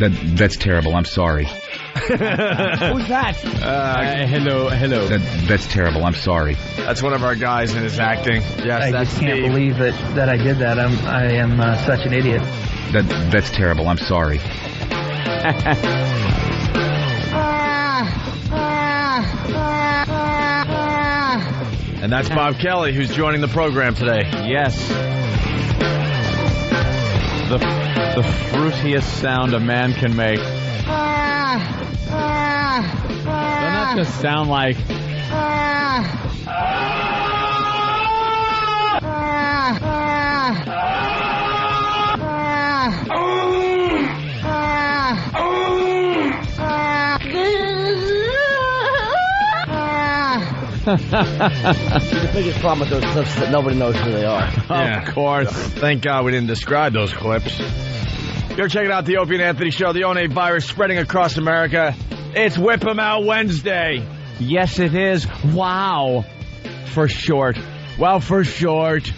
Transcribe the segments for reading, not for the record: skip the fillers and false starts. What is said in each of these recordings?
That's terrible. I'm sorry. Who's that? Hello. That's terrible. I'm sorry. That's one of our guys in his acting. Yes, I that's just can't Steve. believe that I did that. I am such an idiot. That's terrible. I'm sorry. And that's Bob Kelly, who's joining the program today. Yes. The fruitiest sound a man can make. Doesn't that just sound like... The biggest problem with those clips is that nobody knows who they are. Of course. Thank God we didn't describe those clips. You're checking out the Opie and Anthony Show, the One virus spreading across America. It's Whip 'em Out Wednesday. Yes, it is. Wow. For short. Well, for short.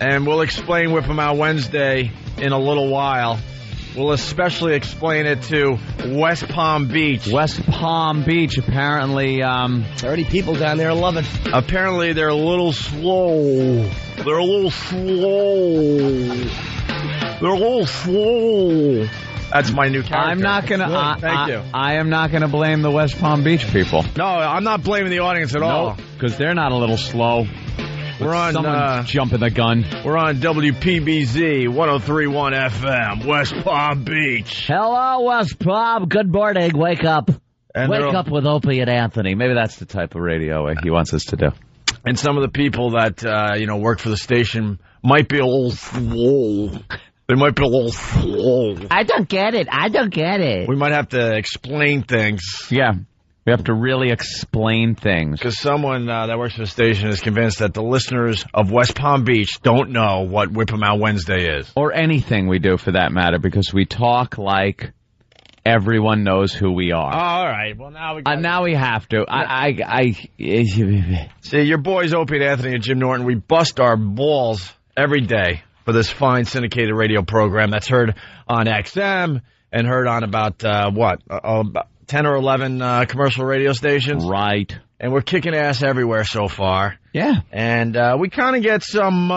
And we'll explain Whip 'em Out Wednesday in a little while. We'll especially explain it to West Palm Beach. West Palm Beach, apparently, 30 people down there love it. Apparently they're a little slow. They're a little slow. That's my new character. I'm not gonna. Thank you. I am not gonna blame the West Palm Beach people. No, I'm not blaming the audience at all. Because they're not a little slow. We're on. Someone's jumping the gun. We're on WPBZ 103.1 FM, West Palm Beach. Hello, West Palm. Good morning. Wake up. And Wake up with Opie and Anthony. Maybe that's the type of radio he wants us to do. And some of the people that work for the station might be a little slow. They might be a little slow. I don't get it. We might have to explain things. Yeah. We have to really explain things. Because someone that works for the station is convinced that the listeners of West Palm Beach don't know what Whip 'em Out Wednesday is. Or anything we do, for that matter, because we talk like everyone knows who we are. Oh, all right. Well, now we now we have to. See, your boys, Opie and Anthony and Jim Norton, we bust our balls every day for this fine syndicated radio program that's heard on XM and heard on about, about 10 or 11 commercial radio stations. Right. And we're kicking ass everywhere so far. Yeah. And we kind of get some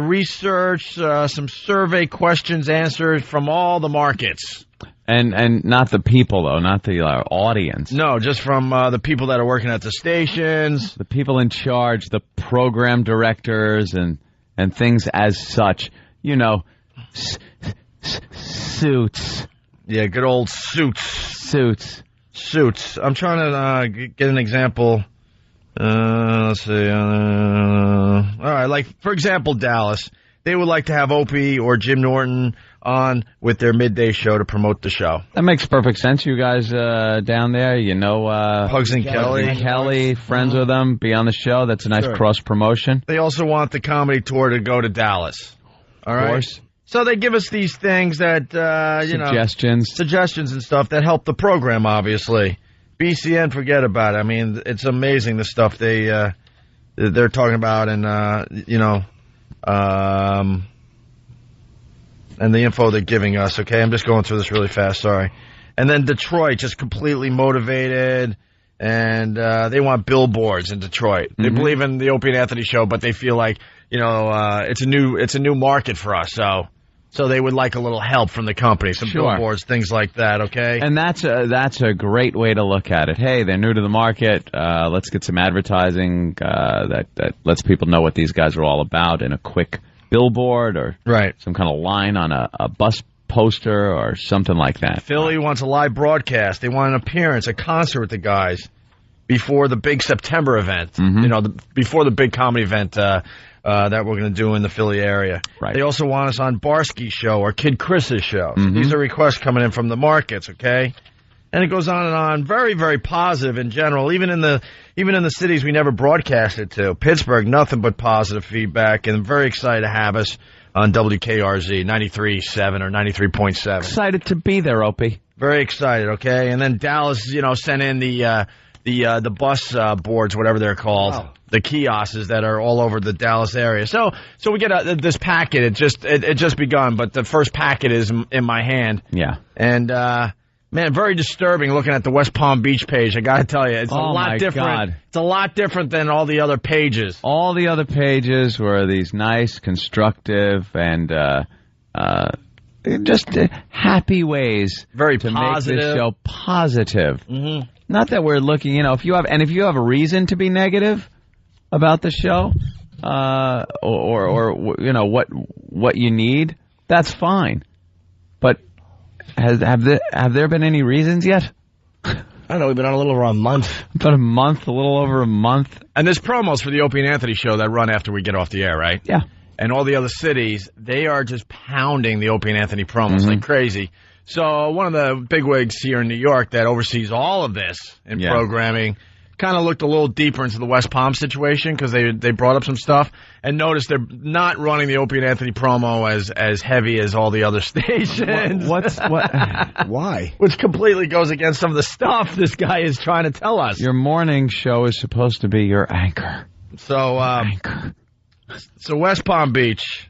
research, some survey questions answered from all the markets. And not the people, though, not the audience. No, just from the people that are working at the stations. The people in charge, the program directors and things as such. You know, suits. Yeah, good old suits. Suits. I'm trying to get an example. Let's see. All right, like, for example, Dallas. They would like to have Opie or Jim Norton on with their midday show to promote the show. That makes perfect sense. You guys down there, Pugs and Kelly, friends with them, be on the show. That's a nice cross-promotion. They also want the comedy tour to go to Dallas. All right? Of course. So they give us these things that, suggestions and stuff that help the program, obviously. BCN, forget about it. I mean, it's amazing the stuff they're talking about and, and the info they're giving us, okay? I'm just going through this really fast, sorry. And then Detroit, just completely motivated, and they want billboards in Detroit. They believe in the Opie and Anthony show, but they feel like, it's a new market for us, so they would like a little help from the company, some billboards, things like that, okay? And that's a great way to look at it. Hey, they're new to the market. Let's get some advertising that lets people know what these guys are all about in a quick billboard or some kind of line on a bus poster or something like that. Philly wants a live broadcast. They want an appearance, a concert with the guys before the big September event, before the big comedy event that we're going to do in the Philly area. Right. They also want us on Barsky's show or Kid Chris's show. So these are requests coming in from the markets, okay? And it goes on and on. Very, very positive in general. Even in the cities we never broadcasted to. Pittsburgh, nothing but positive feedback. And I'm very excited to have us on WKRZ 93.7 or 93.7. Excited to be there, Opie. Very excited, okay? And then Dallas, sent in the the bus boards, whatever they're called. Wow. The kiosks that are all over the Dallas area. So we get this packet. It just begun, but the first packet is in my hand. Yeah. And man, very disturbing looking at the West Palm Beach page. I got to tell you, it's a lot different. God. It's a lot different than all the other pages. All the other pages were these nice, constructive, and just happy ways very to positive. Make this show positive. Mm-hmm. Not that we're looking, if you have a reason to be negative about the show, or what you need, that's fine. But have there been any reasons yet? I don't know. We've been on a little over a month. About a little over a month. And there's promos for the Opie and Anthony show that run after we get off the air, right? Yeah. And all the other cities, they are just pounding the Opie and Anthony promos like crazy. So one of the bigwigs here in New York that oversees all of this in programming kind of looked a little deeper into the West Palm situation because they brought up some stuff and noticed they're not running the Opie and Anthony promo as heavy as all the other stations. Why? Which completely goes against some of the stuff this guy is trying to tell us. Your morning show is supposed to be your anchor. So West Palm Beach,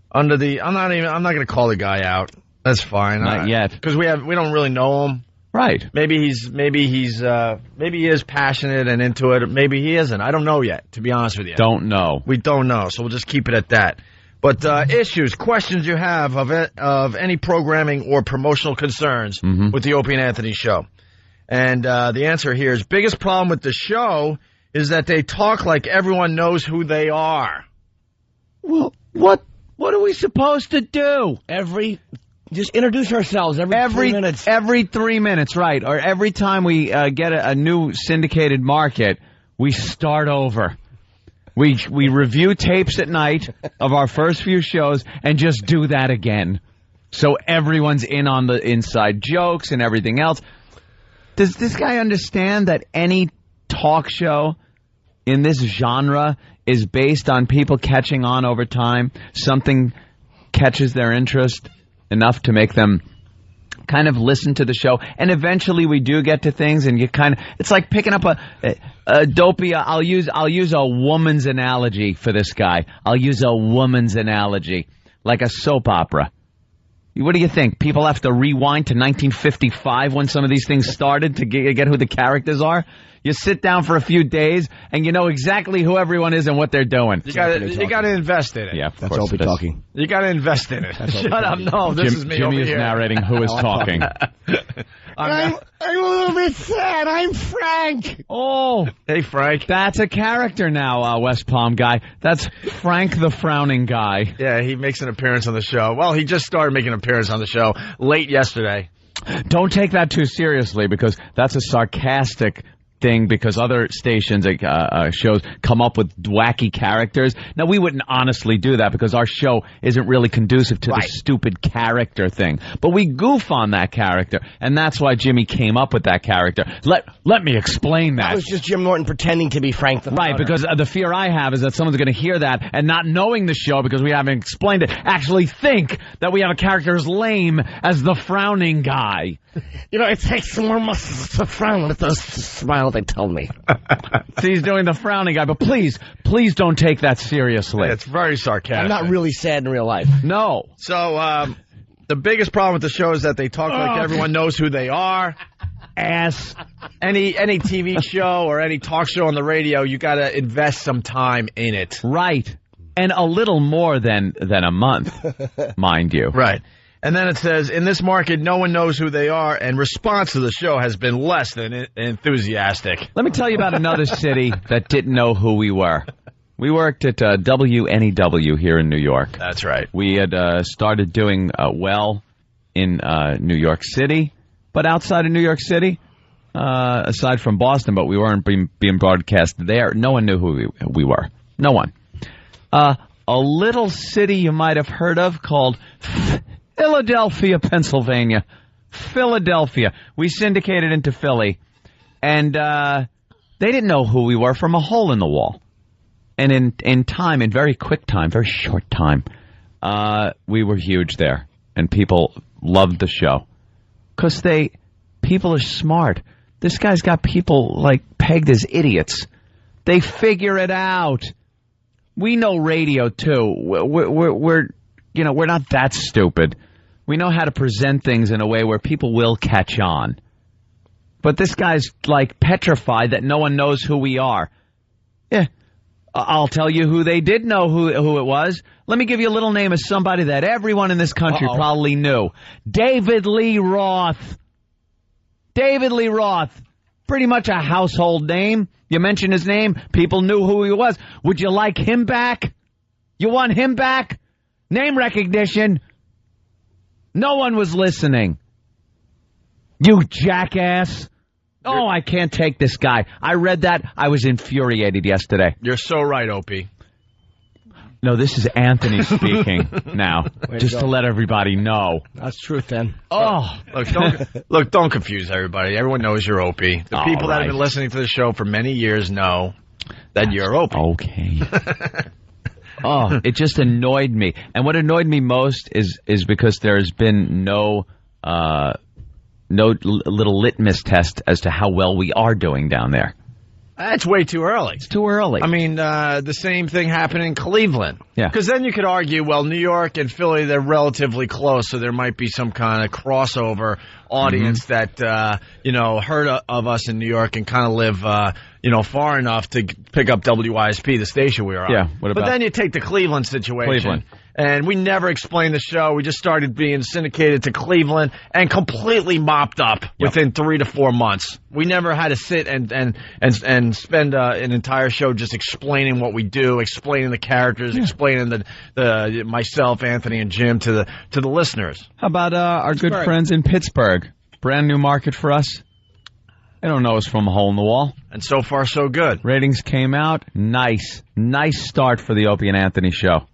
I'm not going to call the guy out. That's fine. Not yet, because we don't really know him. Right. Maybe he is passionate and into it. Maybe he isn't. I don't know yet, to be honest with you. Don't know. We don't know, so we'll just keep it at that. But issues, questions you have of any programming or promotional concerns with the Opie and Anthony show. And the answer here is biggest problem with the show is that they talk like everyone knows who they are. Well, what are we supposed to do? Just introduce ourselves every 3 minutes. Every 3 minutes, right. Or every time we get a new syndicated market, we start over. We review tapes at night of our first few shows and just do that again. So everyone's in on the inside jokes and everything else. Does this guy understand that any talk show in this genre is based on people catching on over time? Something catches their interest enough to make them kind of listen to the show, and eventually we do get to things, and it's like picking up a dopey. I'll use a woman's analogy for this guy. I'll use a woman's analogy, like a soap opera. What do you think? People have to rewind to 1955 when some of these things started to get who the characters are? You sit down for a few days, and you know exactly who everyone is and what they're doing. You got to invest in it. Yeah, that's Opie talking. You got to invest in it. Shut up! No, this is me Jimmy over is here. narrating who is talking. I'm a little bit sad. I'm Frank. Oh, hey Frank. That's a character now, West Palm guy. That's Frank the frowning guy. Yeah, he makes an appearance on the show. Well, he just started making an appearance on the show late yesterday. Don't take that too seriously, because that's a sarcastic thing, because other stations, shows come up with wacky characters. Now, we wouldn't honestly do that because our show isn't really conducive to the stupid character thing. But we goof on that character, and that's why Jimmy came up with that character. Let me explain that. That was just Jim Norton pretending to be Frank the Right, because the fear I have is that someone's going to hear that and not knowing the show because we haven't explained it, actually think that we have a character as lame as the frowning guy. It takes some more muscles to frown with those smile, they tell me. See, he's doing the frowning guy, but please don't take that seriously. It's very sarcastic. I'm not really sad in real life. No. So, the biggest problem with the show is that they talk like everyone knows who they are. Ass. Any TV show or any talk show on the radio, you got to invest some time in it. Right. And a little more than a month, mind you. Right. And then it says, in this market, no one knows who they are, and response to the show has been less than enthusiastic. Let me tell you about another city that didn't know who we were. We worked at WNEW here in New York. That's right. We had started doing well in New York City, but outside of New York City, aside from Boston, but we weren't being broadcast there. No one knew who we were. No one. A little city you might have heard of called Philadelphia, Pennsylvania. Philadelphia. We syndicated into Philly, and they didn't know who we were from a hole in the wall. And in very quick time, very short time, we were huge there, and people loved the show. Because people are smart. This guy's got people, like, pegged as idiots. They figure it out. We know radio, too. We're not that stupid. We know how to present things in a way where people will catch on. But this guy's, like, petrified that no one knows who we are. Yeah, I'll tell you who they did know who it was. Let me give you a little name of somebody that everyone in this country probably knew. David Lee Roth. David Lee Roth. Pretty much a household name. You mention his name, people knew who he was. Would you like him back? You want him back? Name recognition. No one was listening. You jackass. Oh, I can't take this guy. I read that. I was infuriated yesterday. You're so right, Opie. No, this is Anthony speaking now, just to let everybody know. That's truth, then. Oh. Don't confuse everybody. Everyone knows you're Opie. The people that have been listening to the show for many years know that you're Opie. Okay. Oh, it just annoyed me. And what annoyed me most is because there has been no little litmus test as to how well we are doing down there. That's way too early. It's too early. I mean, the same thing happened in Cleveland. Yeah. Because then you could argue, well, New York and Philly, they're relatively close, so there might be some kind of crossover audience that, heard of us in New York and kind of live, far enough to pick up WYSP, the station we were on. Yeah, what about? But then you take the Cleveland situation. Cleveland. And we never explained the show. We just started being syndicated to Cleveland and completely mopped up within 3 to 4 months. We never had to sit and spend an entire show just explaining what we do, explaining the characters, explaining the myself, Anthony, and Jim to the listeners. How about our good friends in Pittsburgh? Brand new market for us. They don't know us from a hole in the wall. And so far, so good. Ratings came out. Nice start for the Opie and Anthony show.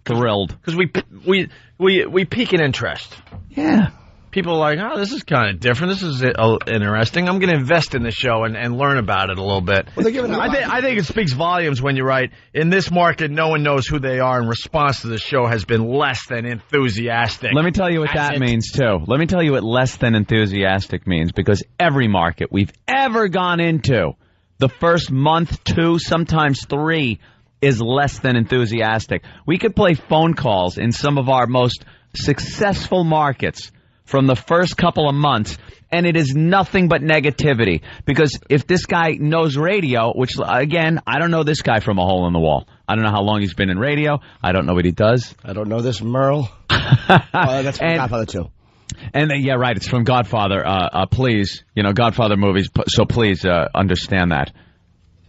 Thrilled. Because we peak in interest. Yeah. People are like, oh, this is kind of different. This is interesting. I'm going to invest in this show and learn about it a little bit. Well, I think it speaks volumes when you write, in this market, no one knows who they are, and response to the show has been less than enthusiastic. Let me tell you what that means, too. Let me tell you what less than enthusiastic means, because every market we've ever gone into, the first month, 2, sometimes 3, is less than enthusiastic. We could play phone calls in some of our most successful markets from the first couple of months, and it is nothing but negativity. Because if this guy knows radio, which, again, I don't know this guy from a hole in the wall. I don't know how long he's been in radio. I don't know what he does. I don't know this Merle. That's from Godfather 2. And yeah, right, it's from Godfather. Please, Godfather movies, so please understand that.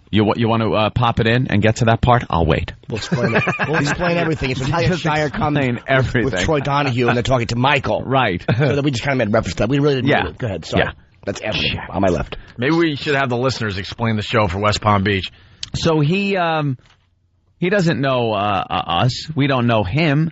You want to pop it in and get to that part? I'll wait. We'll explain it. We'll explain everything. It's Italian Shire coming with Troy Donahue, and they're talking to Michael. Right. So we just kind of made reference to that. We really didn't do it. Go ahead. Sorry. Yeah. That's Anthony on my left. Maybe we should have the listeners explain the show for West Palm Beach. So he doesn't know us. We don't know him.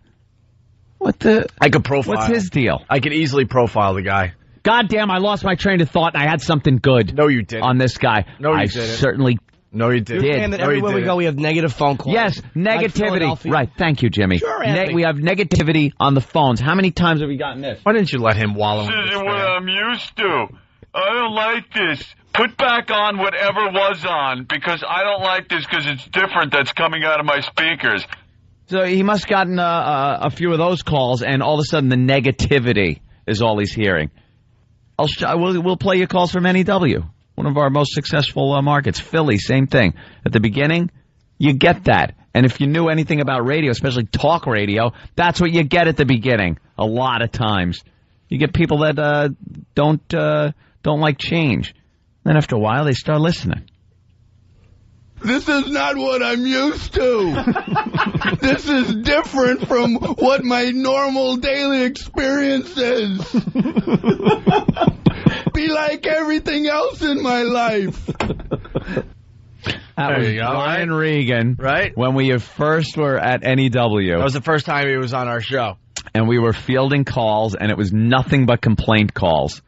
I could profile. What's his deal? I could easily profile the guy. God damn, I lost my train of thought, and I had something good. No, you didn't. On this guy. No, you I didn't. Certainly No, you didn't. You're saying that everywhere we go, we have negative phone calls. Yes, negativity. Like right, thank you, Jimmy. Sure, Anthony. We have negativity on the phones. How many times have we gotten this? Why didn't you let him wallow in This this? isn't what I'm used to. I don't like this. Put back on whatever was on, because I don't like this because it's different that's coming out of my speakers. So he must have gotten a few of those calls, and all of a sudden the negativity is all he's hearing. We'll play your calls from NEW. One of our most successful markets. Philly, same thing. At the beginning, you get that. And if you knew anything about radio, especially talk radio, that's what you get at the beginning. A lot of times. You get people that don't like change. Then after a while, they start listening. This is not what I'm used to. This is different from what my normal daily experience is. Be like everything else in my life. That was Brian Regan, right? When we first were at NEW. That was the first time he was on our show. And we were fielding calls, and it was nothing but complaint calls.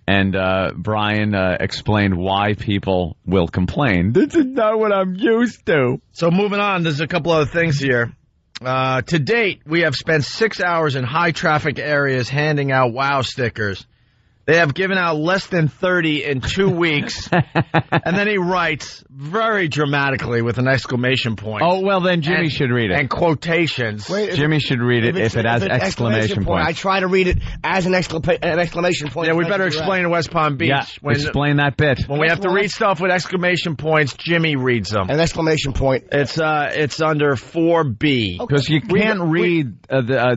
And Brian explained why people will complain. This is not what I'm used to. So moving on, there's a couple other things here. To date, we have spent 6 hours in high-traffic areas handing out WOW stickers. They have given out less than 30 in 2 weeks. And then he writes very dramatically with an exclamation point. Oh, well, then Jimmy should read it. And quotations. Wait, Jimmy should read it if it has exclamation points. I try to read it as an exclamation point. Yeah, we better explain to West Palm Beach. Yeah, explain that bit. When we have to read stuff with exclamation points, Jimmy reads them. An exclamation point. It's under 4B. Because you can't read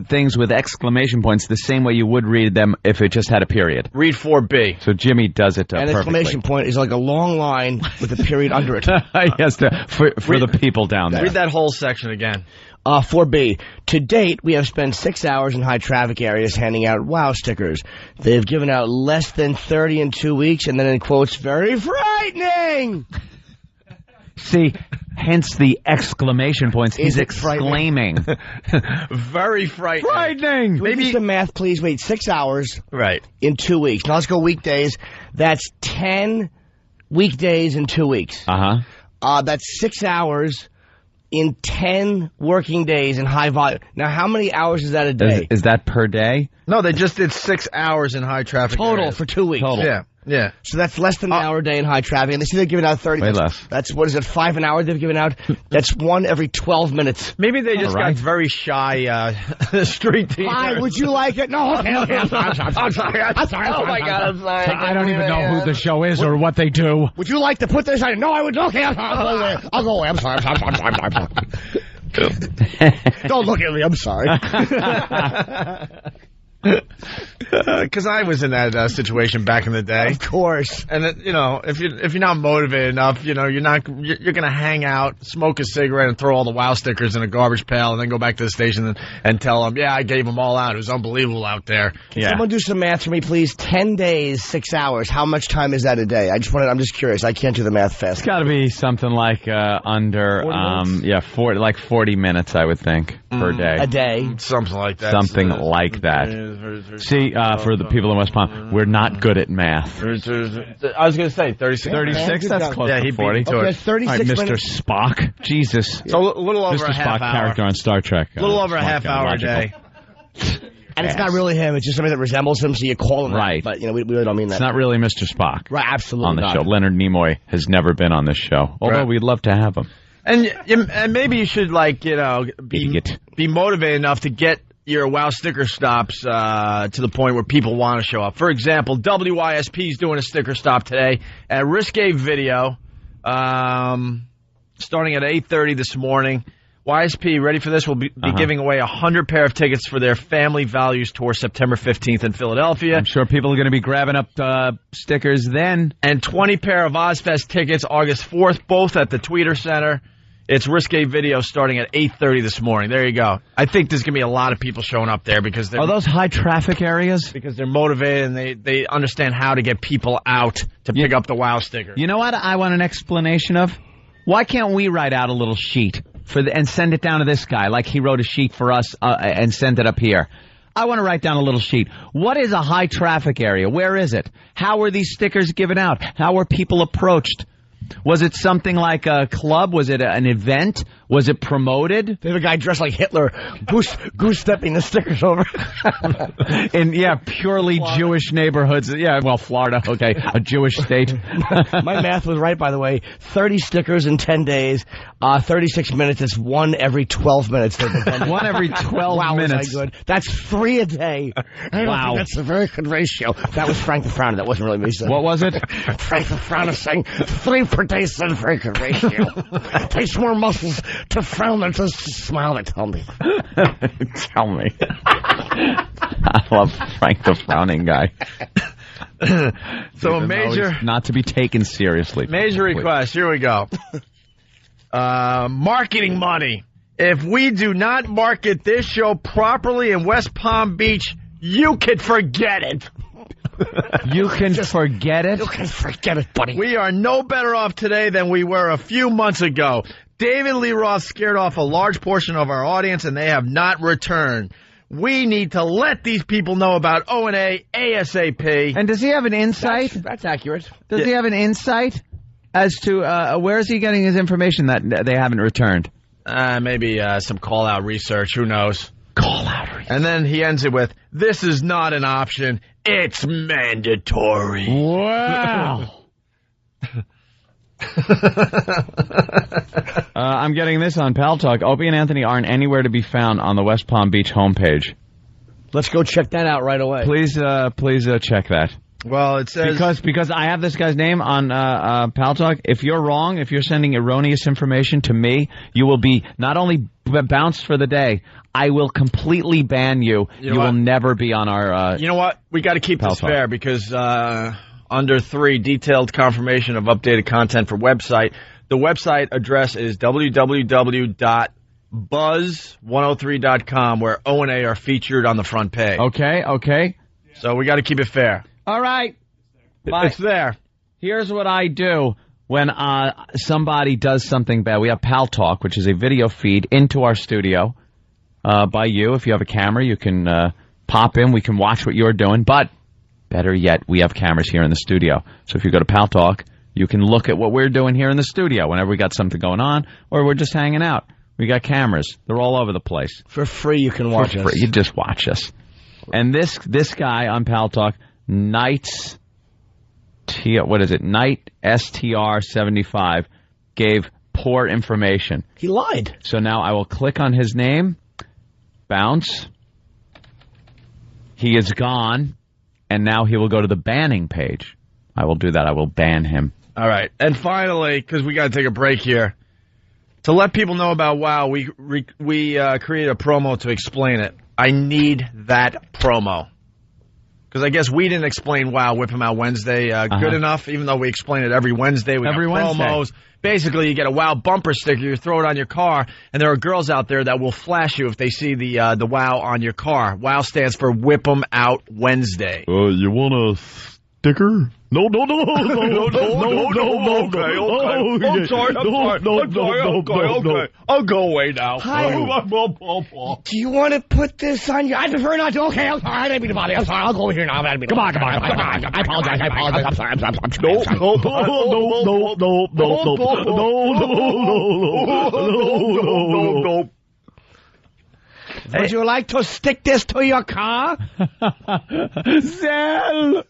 things with exclamation points the same way you would read them if it just had a period. Read 4B. So Jimmy does it perfectly. An exclamation point is like a long line with a period under it. Yes, for the people down there. Read that whole section again. 4B. To date, we have spent 6 hours in high traffic areas handing out wow stickers. They have given out less than 30 in 2 weeks, and then in quotes, very frightening. See, hence the exclamation points. He's exclaiming. Very frightening. Frightening! Maybe some math, please. Wait, 6 hours. Right. In 2 weeks. Now let's go weekdays. That's 10 weekdays in 2 weeks. That's 6 hours in 10 working days in high volume. Now, how many hours is that a day? Is that per day? No, they just did 6 hours in high traffic Total areas. for 2 weeks. Total. Yeah. So that's less than an hour a day in high traffic. And they see they're giving out 30. Way less. That's, what is it, 5 an hour they've given out? That's 1 every 12 minutes. Maybe they just got very shy street team. Hi, would you like it? No, okay. I'm sorry. Oh, my God, I'm sorry. I don't even know who the show is or what they do. Would you like to put this on? No, I would. Okay, I'll go away. I'll go away. I'm sorry. Don't look at me. I'm sorry. Because I was in that situation back in the day. Of course. And if you're not motivated enough, you're gonna hang out, smoke a cigarette, and throw all the wow stickers in a garbage pail, and then go back to the station and tell them, yeah, I gave them all out. It was unbelievable out there. Can someone do some math for me, please? 10 days, 6 hours. How much time is that a day? I'm just curious. I can't do the math fast. It's got to be something like under 40 minutes, I would think, per day. A day. Something like that. Something like that. See, for the people in West Palm, we're not good at math. I was going to say 36. 36? That's close to 40. Okay, 36 Mr. minutes. Spock. Jesus. So a little over Mr. a half Spock hour. character on Star Trek. A little over a half hour a day. And it's not really him. It's just somebody that resembles him, so you call him right. that. But, we really don't mean that. It's not really Mr. Spock. Right, absolutely on the not. show. Leonard Nimoy has never been on this show, although we'd love to have him. And maybe you should, be motivated enough to get your wow sticker stops to the point where people want to show up. For example, WYSP is doing a sticker stop today at Risque Video, starting at 8:30 this morning. YSP, ready for this, will be giving away 100 pair of tickets for their Family Values Tour September 15th in Philadelphia. I'm sure people are going to be grabbing up stickers then. And 20 pair of Ozfest tickets August 4th, both at the Tweeter Center. It's Risque Video starting at 8:30 this morning. There you go. I think there's going to be a lot of people showing up there because they're... Are those high traffic areas? Because they're motivated and they understand how to get people out to pick up the wow sticker. You know what I want an explanation of? Why can't we write out a little sheet and send it down to this guy like he wrote a sheet for us and send it up here? I want to write down a little sheet. What is a high traffic area? Where is it? How were these stickers given out? How were people approached? Was it something like a club? Was it an event? Was it promoted? They have a guy dressed like Hitler, goose-stepping the stickers over. In, purely Florida. Jewish neighborhoods. Yeah, well, Florida, okay, a Jewish state. My math was right, by the way. 30 stickers in 10 days, 36 minutes. It's 1 every 12 minutes. 1 every 12 minutes. Was I good? That's 3 a day. Wow. That's a very good ratio. That was Frank the Frowner. That wasn't really me saying. What was it? Frank the Frowner saying 3 per day is a very good ratio. Takes more muscles to frown than to smile. Tell me. Tell me. I love Frank the Frowning guy. So a major... Not to be taken seriously. Major request. Here we go. Marketing money. If we do not market this show properly in West Palm Beach, you can forget it. You can forget it? You can forget it, buddy. We are no better off today than we were a few months ago. David Lee Roth scared off a large portion of our audience, and they have not returned. We need to let these people know about O&A ASAP. And does he have an insight? That's accurate. Does he have an insight as to where is he getting his information that they haven't returned? Maybe some call-out research. Who knows? Call-out research. And then he ends it with, this is not an option. It's mandatory. Wow. I'm getting this on Pal Talk. Opie and Anthony aren't anywhere to be found on the West Palm Beach homepage. Let's go check that out right away. Please check that. Well, it says... Because I have this guy's name on Pal Talk. If you're wrong, if you're sending erroneous information to me, you will be not only bounced for the day, I will completely ban you. You will never be on our... you know what? We got to keep this fair because under 3, detailed confirmation of updated content for website. The website address is www.buzz103.com, where O&A are featured on the front page. Okay. So we got to keep it fair. All right. It's there. Here's what I do when somebody does something bad. We have Pal Talk, which is a video feed into our studio by you. If you have a camera, you can pop in. We can watch what you're doing. But better yet, we have cameras here in the studio. So if you go to Pal Talk, you can look at what we're doing here in the studio whenever we got something going on or we're just hanging out. We got cameras. They're all over the place. For free, you can watch us. You just watch us. And this guy on Pal Talk, Night STR75, gave poor information. He lied. So now I will click on his name, bounce. He is gone, and now he will go to the banning page. I will do that. I will ban him. All right. And finally, because we got to take a break here, to let people know about WoW, we created a promo to explain it. I need that promo. Because I guess we didn't explain WoW Whip 'em Out Wednesday good enough, even though we explain it every Wednesday. We got promos. Basically, you get a WoW bumper sticker, you throw it on your car, and there are girls out there that will flash you if they see the WoW on your car. WoW stands for Whip 'em Out Wednesday. You want a sticker? No. Okay. I'm sorry. I'll go away now. Hi. Do you want to put this on you? I prefer not to. Okay, I'm sorry. I didn't mean to bother you. I'm sorry. I'll go over here now. Come on. I apologize. I'm sorry. No. Would you like to stick this to your car? Zell!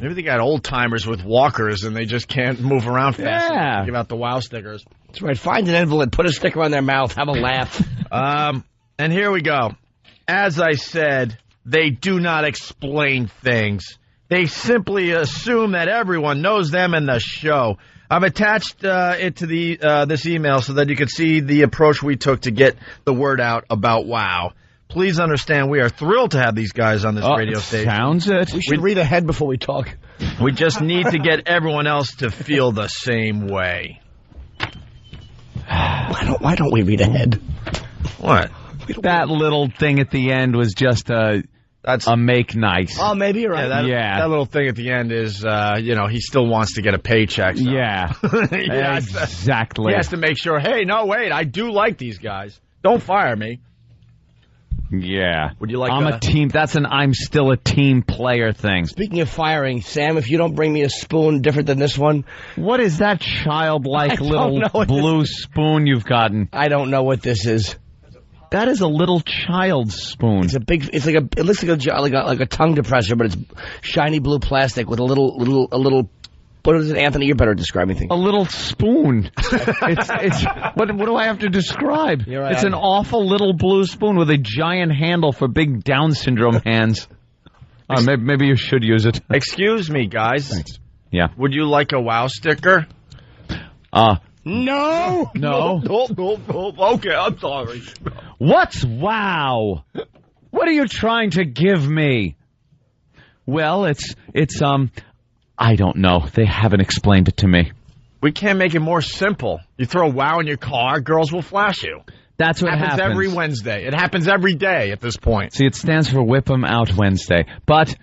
Maybe they got old-timers with walkers and they just can't move around fast enough to give out the WoW stickers. That's right. Find an invalid, put a sticker on their mouth, have a laugh. And here we go. As I said, they do not explain things. They simply assume that everyone knows them and the show. I've attached it to this email so that you can see the approach we took to get the word out about WoW. Please understand, we are thrilled to have these guys on this radio station. Sounds it. We should read ahead before we talk. We just need to get everyone else to feel the same way. Why don't we read ahead? What? That little thing at the end was just a make nice. Oh, maybe you're right. That little thing at the end is, he still wants to get a paycheck. So. Yeah. Exactly. He has to make sure, hey, no, wait, I do like these guys. Don't fire me. Yeah. Would you like I'm a team. That's an I'm still a team player thing. Speaking of firing, Sam, if you don't bring me a spoon different than this one. What is that childlike little blue spoon you've gotten? I don't know what this is. That is a little child's spoon. It looks like a tongue depressor, but it's shiny blue plastic with a little. What is it, Anthony? You're better at describing things. A little spoon. What do I have to describe? You're right, it's an awful little blue spoon with a giant handle for big Down syndrome hands. Maybe you should use it. Excuse me, guys. Thanks. Yeah. Would you like a WoW sticker? No. Okay, I'm sorry. What's WoW? What are you trying to give me? Well, it's I don't know. They haven't explained it to me. We can't make it more simple. You throw WoW in your car, girls will flash you. That's what happens. Every Wednesday. It happens every day at this point. See, it stands for Whip 'em Out Wednesday. But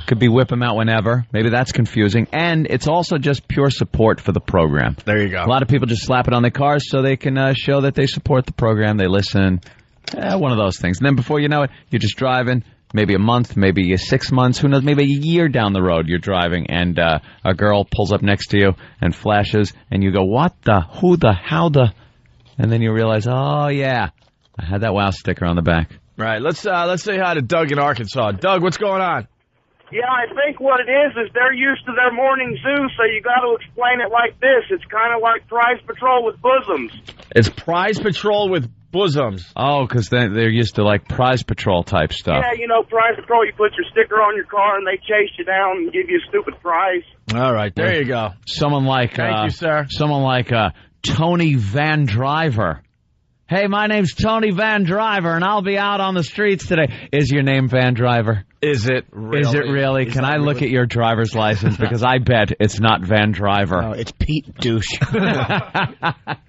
could be Whip 'em Out whenever. Maybe that's confusing. And it's also just pure support for the program. There you go. A lot of people just slap it on their cars so they can show that they support the program. They listen. One of those things. And then before you know it, you're just driving. Maybe a month, maybe 6 months, who knows, maybe a year down the road you're driving and a girl pulls up next to you and flashes and you go, what the, who the, how the, and then you realize, oh yeah, I had that WoW sticker on the back. Right, let's say hi to Doug in Arkansas. Doug, what's going on? Yeah, I think what it is they're used to their morning zoo, so you got to explain it like this. It's kind of like Prize Patrol with bosoms. It's Prize Patrol with bosoms. Oh, because they're used to, like, Prize Patrol type stuff. Yeah, you know, Prize Patrol, you put your sticker on your car and they chase you down and give you a stupid prize. All right, there you go. Someone like... Thank you, sir. Someone like Tony Van Driver. Hey, my name's Tony Van Driver, and I'll be out on the streets today. Is your name Van Driver? Is it really? Is it really? Can I look at your driver's license? Because I bet it's not Van Driver. No, it's Pete Douche.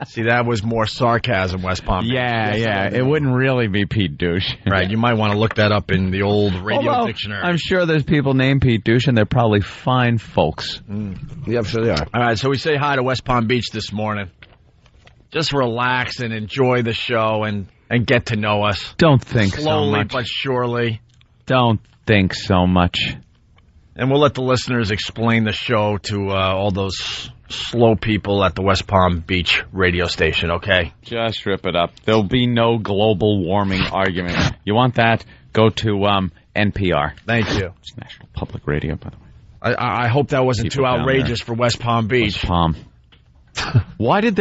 See, that was more sarcasm, West Palm Beach. Yeah. It wouldn't really be Pete Douche. Right, you might want to look that up in the old radio dictionary. I'm sure there's people named Pete Douche, and they're probably fine folks. Yeah, sure they are. All right, so we say hi to West Palm Beach this morning. Just relax and enjoy the show and get to know us. Don't think so Slowly much. but surely. Don't think so much. And we'll let the listeners explain the show to all those slow people at the West Palm Beach radio station, okay? Just rip it up. There'll be no global warming argument. You want that? Go to NPR. Thank you. It's National Public Radio, by the way. I hope that wasn't People too down outrageous for West Palm Beach. West Palm. Why didn't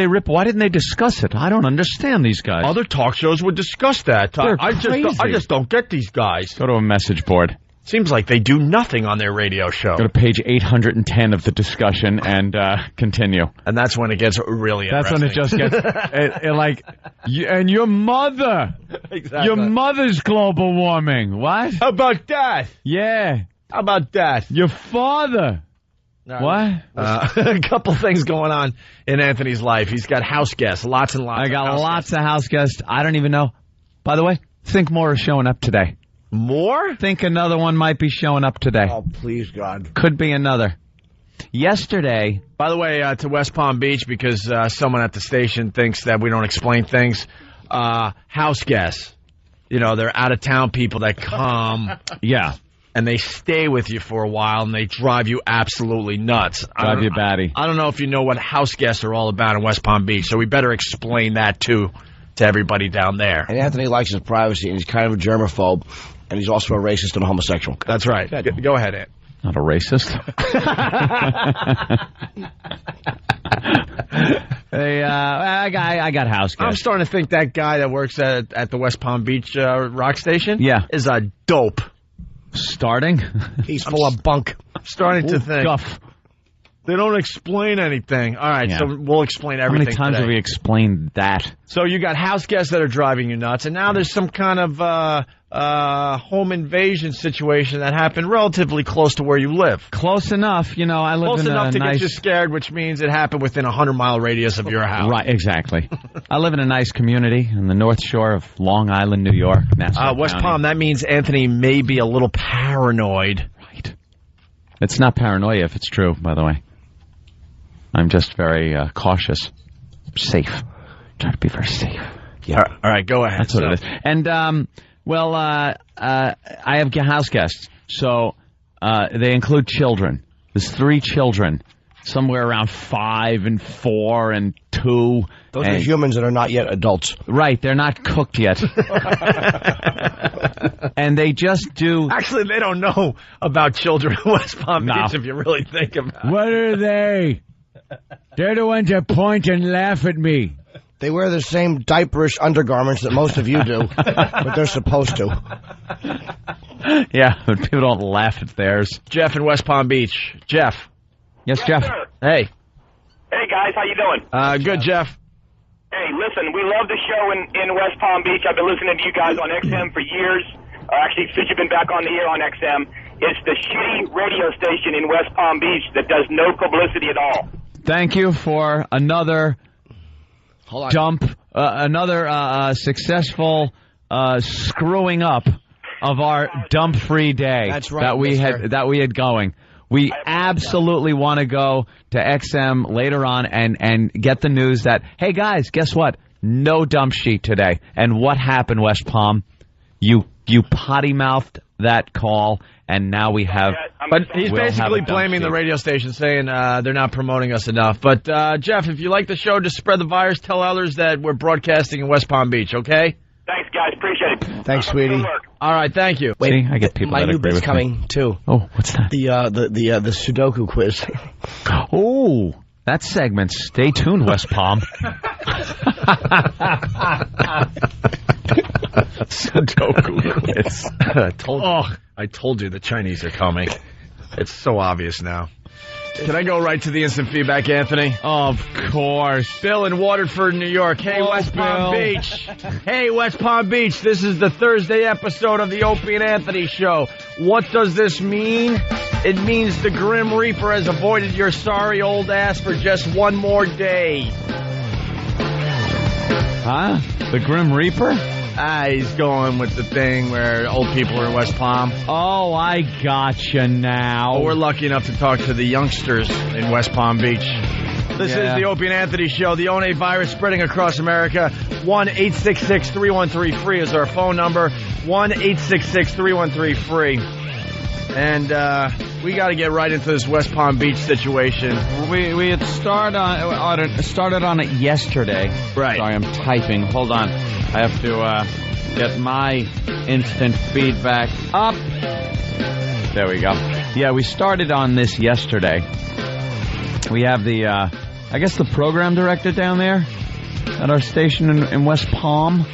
they discuss it? I don't understand these guys. Other talk shows would discuss that. They're I just don't get these guys. Go to a message board. Seems like they do nothing on their radio show. Go to page 810 of the discussion and continue. And that's when it gets really That's interesting. when it just gets like, and your mother. Exactly. Your mother's global warming. What? How about that? Yeah. How about that? Your father. What? A couple things going on in Anthony's life. He's got house guests, lots and lots. I got lots of house guests. I don't even know. By the way, think more is showing up today. More? Think another one might be showing up today. Oh, please, God. Could be another. Yesterday. By the way, to West Palm Beach, because someone at the station thinks that we don't explain things. House guests. You know, they're out-of-town people that come. Yeah. And they stay with you for a while, and they drive you absolutely nuts. Drive you batty. I don't know if you know what house guests are all about in West Palm Beach, so we better explain that, too, to everybody down there. And Anthony likes his privacy, and he's kind of a germaphobe, and he's also a racist and a homosexual. That's right. Go ahead, Ant. Not a racist. Hey, I got house guests. I'm starting to think that guy that works at the West Palm Beach rock station is a dope. Starting? He's full of bunk. I'm starting to think. Guff. They don't explain anything. All right, so we'll explain everything. How many times have we explained that? So you got house guests that are driving you nuts, and now there's some kind of home invasion situation that happened relatively close to where you live. Close enough. You know, I live close in enough a to nice... get you scared, which means it happened within a 100-mile radius of your house. Right, exactly. I live in a nice community on the North Shore of Long Island, New York. West Palm, that means Anthony may be a little paranoid. Right. It's not paranoia if it's true, by the way. I'm just very cautious. Safe. Try to be very safe. Yeah. All right, go ahead. That's what it is. And, I have house guests. So they include children. There's 3 children. Somewhere around 5 and 4 and 2. Those are humans that are not yet adults. Right, they're not cooked yet. And they just do... Actually, they don't know about children in West Palm Beach if you really think about it. What are they? They're the ones that point and laugh at me. They wear the same diaperish undergarments that most of you do, but they're supposed to. Yeah, but people don't laugh at theirs. Jeff in West Palm Beach. Jeff. Yes, Jeff. Sir. Hey. Hey, guys, how you doing? Good, Jeff. Hey, listen, we love the show in West Palm Beach. I've been listening to you guys on XM for years. Actually, since you've been back on the air on XM. It's the shitty radio station in West Palm Beach that does no publicity at all. Thank you for another dump, another successful screwing up of our dump-free day. That's right, that we had going. We absolutely want to go to XM later on and get the news that, hey guys, guess what? No dump sheet today. And what happened, West Palm? You potty-mouthed that call, and now we have... But he's basically blaming the radio station, saying they're not promoting us enough. But, Jeff, if you like the show, just spread the virus. Tell others that we're broadcasting in West Palm Beach, okay? Thanks, guys. Appreciate it. Thanks, sweetie. Good work. All right, thank you. Wait, See, I get people my that new agree bit's with coming, too. Oh, what's that? The Sudoku quiz. Oh, that segment. Stay tuned, West Palm. Sudoku quiz. I told you the Chinese are coming. It's so obvious now. Can I go right to the instant feedback, Anthony? Of course. Bill in Waterford, New York. Hey, West Palm Beach. Hey, West Palm Beach. This is the Thursday episode of the Opie and Anthony Show. What does this mean? It means the Grim Reaper has avoided your sorry old ass for just one more day. Huh? The Grim Reaper? He's going with the thing where old people are in West Palm. Oh, I gotcha now. Well, we're lucky enough to talk to the youngsters in West Palm Beach. This is the Opie and Anthony Show. The One virus spreading across America. 1-866-313-FREE is our phone number. 1-866-313-FREE. And we got to get right into this West Palm Beach situation. We had started on it yesterday. Right. Sorry, I'm typing. Hold on. I have to get my instant feedback up. There we go. Yeah, we started on this yesterday. We have the, I guess the program director down there at our station in West Palm.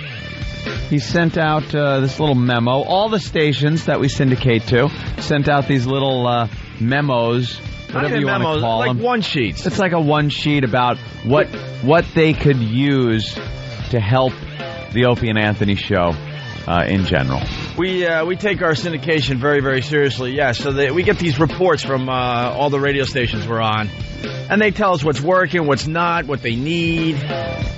He sent out this little memo. All the stations that we syndicate to sent out these little memos, whatever you want to call them. Like one sheets. It's like a one sheet about what they could use to help the Opie and Anthony Show in general. We take our syndication very, very seriously, yes. So we get these reports from all the radio stations we're on, and they tell us what's working, what's not, what they need.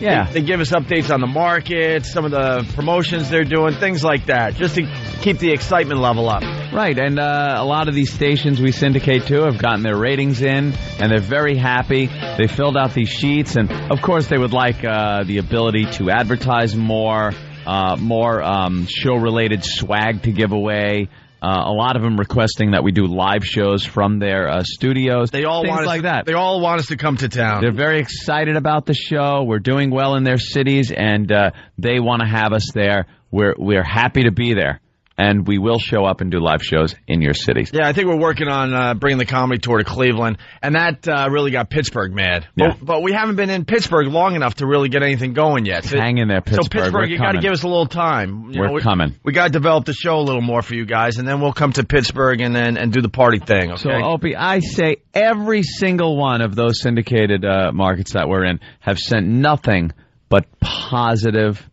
Yeah. They give us updates on the market, some of the promotions they're doing, things like that, just to keep the excitement level up. Right, and a lot of these stations we syndicate to have gotten their ratings in, and they're very happy. They filled out these sheets, and of course they would like the ability to advertise more show-related swag to give away. A lot of them requesting that we do live shows from their studios. They all want us like that. They all want us to come to town. They're very excited about the show. We're doing well in their cities, and they want to have us there. We're happy to be there. And we will show up and do live shows in your cities. Yeah, I think we're working on bringing the comedy tour to Cleveland, and that really got Pittsburgh mad. Yeah. But we haven't been in Pittsburgh long enough to really get anything going yet. Hang in there, Pittsburgh. So Pittsburgh, you got to give us a little time. We're coming. We got to develop the show a little more for you guys, and then we'll come to Pittsburgh and do the party thing. Okay? So, Opie, I say every single one of those syndicated markets that we're in have sent nothing but positive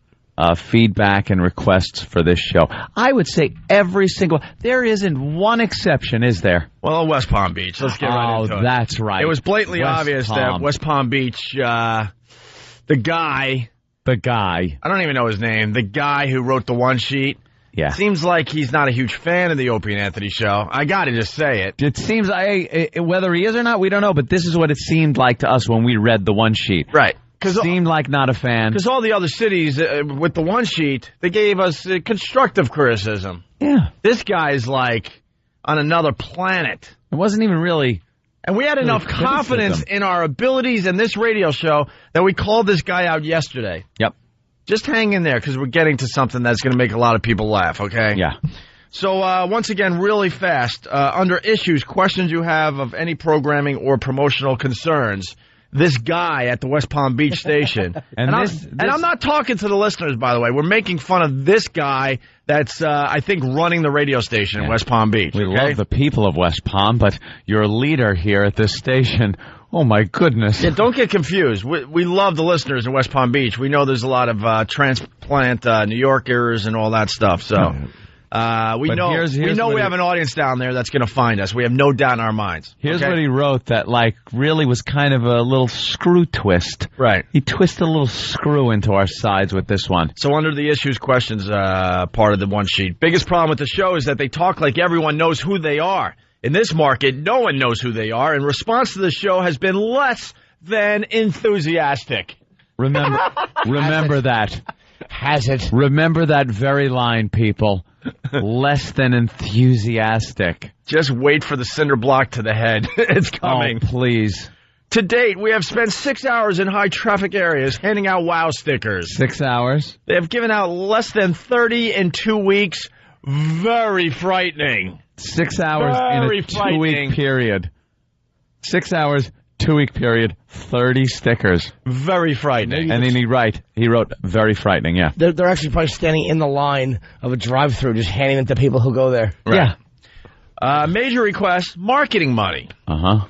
feedback and requests for this show. I would say every single... There isn't one exception, is there? Well, West Palm Beach. Let's get right into it. Oh, that's right. It was blatantly obvious that West Palm Beach, the guy... I don't even know his name. The guy who wrote the one sheet. Yeah. Seems like he's not a huge fan of the Opie and Anthony Show. I got to just say it. It seems... whether he is or not, we don't know, but this is what it seemed like to us when we read the one sheet. Right. Seemed like not a fan. Because all the other cities, with the one sheet, they gave us constructive criticism. Yeah. This guy's like on another planet. It wasn't even really... And we had enough confidence in our abilities in this radio show that we called this guy out yesterday. Yep. Just hang in there because we're getting to something that's going to make a lot of people laugh, okay? Yeah. So, once again, really fast, under issues, questions you have of any programming or promotional concerns... This guy at the West Palm Beach station. and I'm not talking to the listeners, by the way. We're making fun of this guy that's, I think, running the radio station in West Palm Beach. We love the people of West Palm, but your leader here at this station, oh, my goodness. Yeah, don't get confused. We love the listeners in West Palm Beach. We know there's a lot of transplant New Yorkers and all that stuff, so... We know we have an audience down there that's going to find us. We have no doubt in our minds. Here's what he wrote that, really was kind of a little screw twist. Right. He twisted a little screw into our sides with this one. So under the issues questions part of the one sheet, biggest problem with the show is that they talk like everyone knows who they are. In this market, no one knows who they are, and response to the show has been less than enthusiastic. Remember that. Has it? Remember that very line, people. Less than enthusiastic. Just wait for the cinder block to the head. It's coming. Oh, please. To date, we have spent 6 hours in high-traffic areas handing out WOW stickers. 6 hours? They have given out less than 30 in 2 weeks. Very frightening. 6 hours Very in a 2-week period. 6 hours, 2-week period, 30 stickers. Very frightening. And then he wrote, very frightening, yeah. They're actually probably standing in the line of a drive-thru just handing it to people who go there. Right. Yeah. Major request, marketing money. Uh-huh.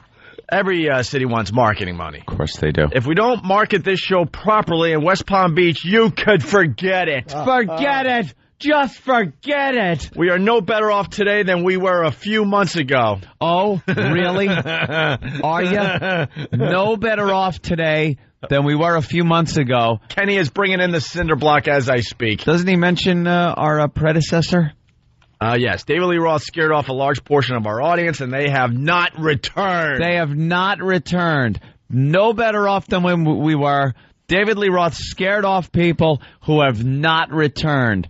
Every city wants marketing money. Of course they do. If we don't market this show properly in West Palm Beach, you could forget it. Forget it. Just forget it. We are no better off today than we were a few months ago. Oh, really? Are you? No better off today than we were a few months ago. Kenny is bringing in the cinder block as I speak. Doesn't he mention our predecessor? Yes. David Lee Roth scared off a large portion of our audience, and they have not returned. They have not returned. No better off than when we were. David Lee Roth scared off people who have not returned.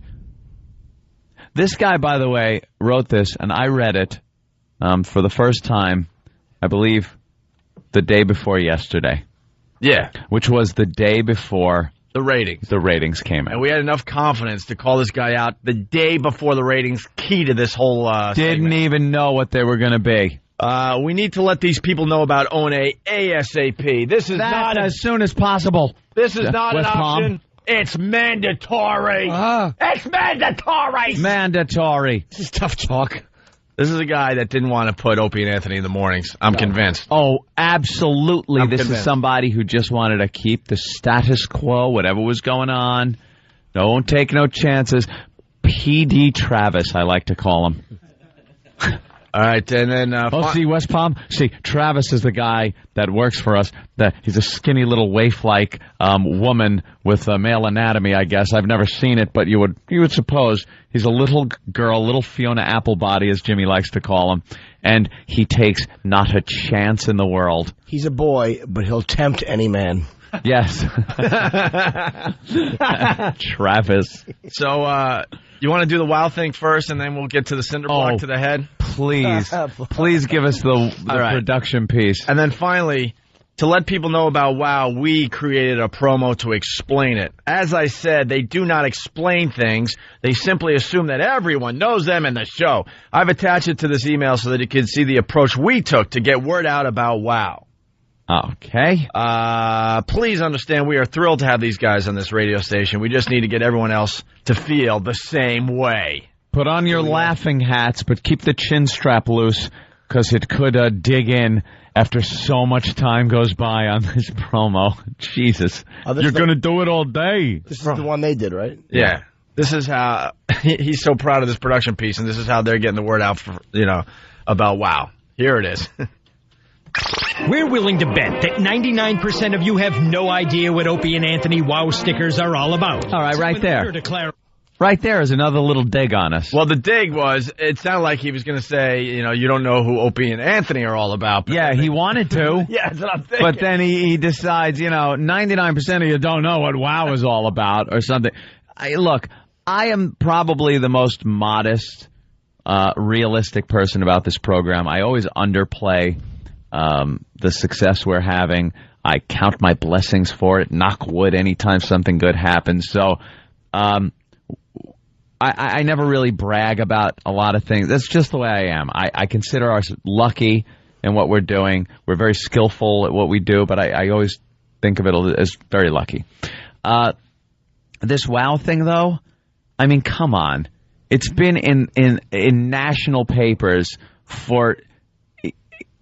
This guy, by the way, wrote this, and I read it for the first time, I believe, the day before yesterday. Yeah. Which was the day before the ratings. The ratings came in. And we had enough confidence to call this guy out the day before the ratings, key to this whole Didn't even know what they were going to be. We need to let these people know about ONA ASAP. This is not as soon as possible. This is not West an option. Palm. It's mandatory. It's mandatory. Mandatory. This is tough talk. This is a guy that didn't want to put Opie and Anthony in the mornings. I'm convinced. Oh, absolutely. I'm this convinced. is somebody who just wanted to keep the status quo, whatever was going on. Don't take no chances. PD Travis, I like to call him. All right, and then... see, West Palm? See, Travis is the guy that works for us. He's a skinny little waif-like woman with male anatomy, I guess. I've never seen it, but you would suppose. He's a little girl, little Fiona Applebody, as Jimmy likes to call him. And he takes not a chance in the world. He's a boy, but he'll tempt any man. Yes. Travis. So, you want to do the WOW thing first, and then we'll get to the cinder block to the head? Please give us the production piece. And then finally, to let people know about WOW, we created a promo to explain it. As I said, they do not explain things. They simply assume that everyone knows them in the show. I've attached it to this email so that you can see the approach we took to get word out about WOW. Okay. Please understand we are thrilled to have these guys on this radio station. We just need to get everyone else to feel the same way. Put on your laughing hats, but keep the chin strap loose, because it could dig in after so much time goes by on this promo. Jesus. You're going to do it all day. This is the one they did, right? Yeah. This is how he's so proud of this production piece, and this is how they're getting the word out for, about WOW. Here it is. We're willing to bet that 99% of you have no idea what Opie and Anthony WOW stickers are all about. All right, right there. Right there is another little dig on us. Well, the dig was, it sounded like he was going to say, you don't know who Opie and Anthony are all about. Yeah, he wanted to. Yeah, that's what I'm thinking. But then he decides, 99% of you don't know what WOW is all about or something. Look, I am probably the most modest, realistic person about this program. I always underplay the success we're having. I count my blessings for it, knock wood anytime something good happens. So I never really brag about a lot of things. That's just the way I am. I consider us lucky in what we're doing. We're very skillful at what we do, but I always think of it as very lucky. This WOW thing, though, I mean, come on. It's been in national papers for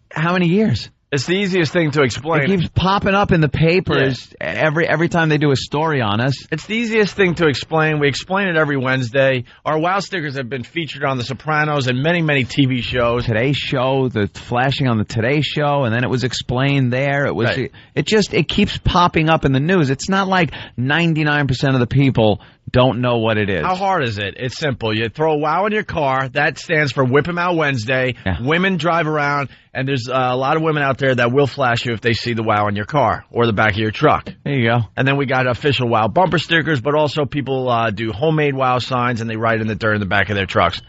how many years? It's the easiest thing to explain. It keeps popping up in the papers every time they do a story on us. It's the easiest thing to explain. We explain it every Wednesday. Our WOW stickers have been featured on The Sopranos and many, many TV shows. Today Show, the flashing on the Today Show, and then it was explained there. It was it keeps popping up in the news. It's not like 99% of the people don't know what it is. How hard is it? It's simple. You throw WOW in your car. That stands for Whip 'em Out Wednesday. Yeah. Women drive around, and there's a lot of women out there that will flash you if they see the WOW in your car or the back of your truck. There you go. And then we got official WOW bumper stickers, but also people do homemade WOW signs, and they write in the dirt in the back of their trucks.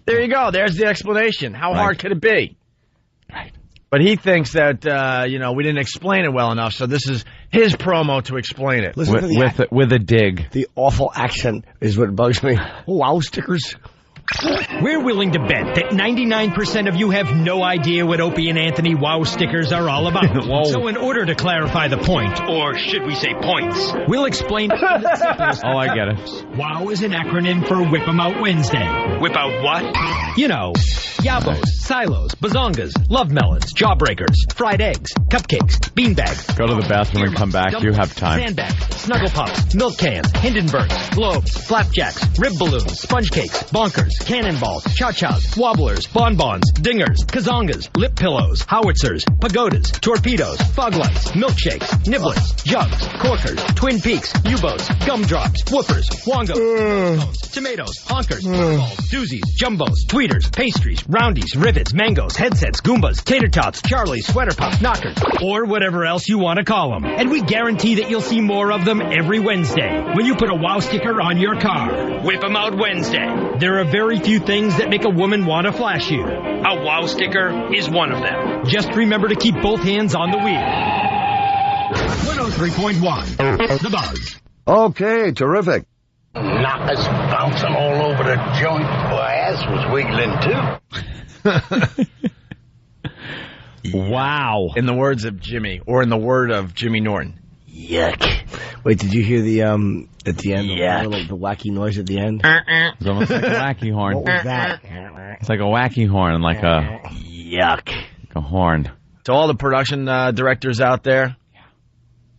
There you go. There's the explanation. How hard could it be? Right. But he thinks that, we didn't explain it well enough, so this is his promo to explain it. Listen to with a dig. The awful accent is what bugs me. Wow stickers. We're willing to bet that 99% of you have no idea what Opie and Anthony wow stickers are all about. So in order to clarify the point, or should we say points, we'll explain it in the simplest Oh, I get it. WOW is an acronym for Whip 'em Out Wednesday. Whip out what? You know, Yabos, Silos, Bazongas, Love Melons, Jawbreakers, Fried Eggs, Cupcakes, Beanbags. Go to the bathroom and come back. You have time. Sandbags, Snuggle Pups, Milk Cans, Hindenburgs, Globes, Flapjacks, Rib Balloons, Sponge Cakes, Bonkers, Cannonballs, Cha-Chas, Wobblers, Bonbons, Dingers, Kazongas, Lip Pillows, Howitzers, Pagodas, Torpedoes, Fog Lights, Milkshakes, Niblets, Jugs, Corkers, Twin Peaks, U-Boats, Gumdrops, Woofers, Wongos, Tomatoes, Honkers, Balls, Doozies, Jumbos, Tweeters, Pastries, Roundies, Rivets, Mangoes, Headsets, Goombas, Tater Tots, Charlies, Sweater Pops, Knockers, or whatever else you want to call them. And we guarantee that you'll see more of them every Wednesday when you put a WOW sticker on your car. Whip 'em Out Wednesday. There are very few things that make a woman want to flash you. A WOW sticker is one of them. Just remember to keep both hands on the wheel. 103.1, The Buzz. Okay, terrific. Knockers bouncing all over the joint. Boy, ass was wiggling, too. Wow. In the words of Jimmy, or in the word of Jimmy Norton. Yuck. Wait, did you hear the, at the end, Yuck. the wacky noise at the end? It's almost like a wacky horn. What was that? It's like a wacky horn, like a Yuck. like a horn. To all the production directors out there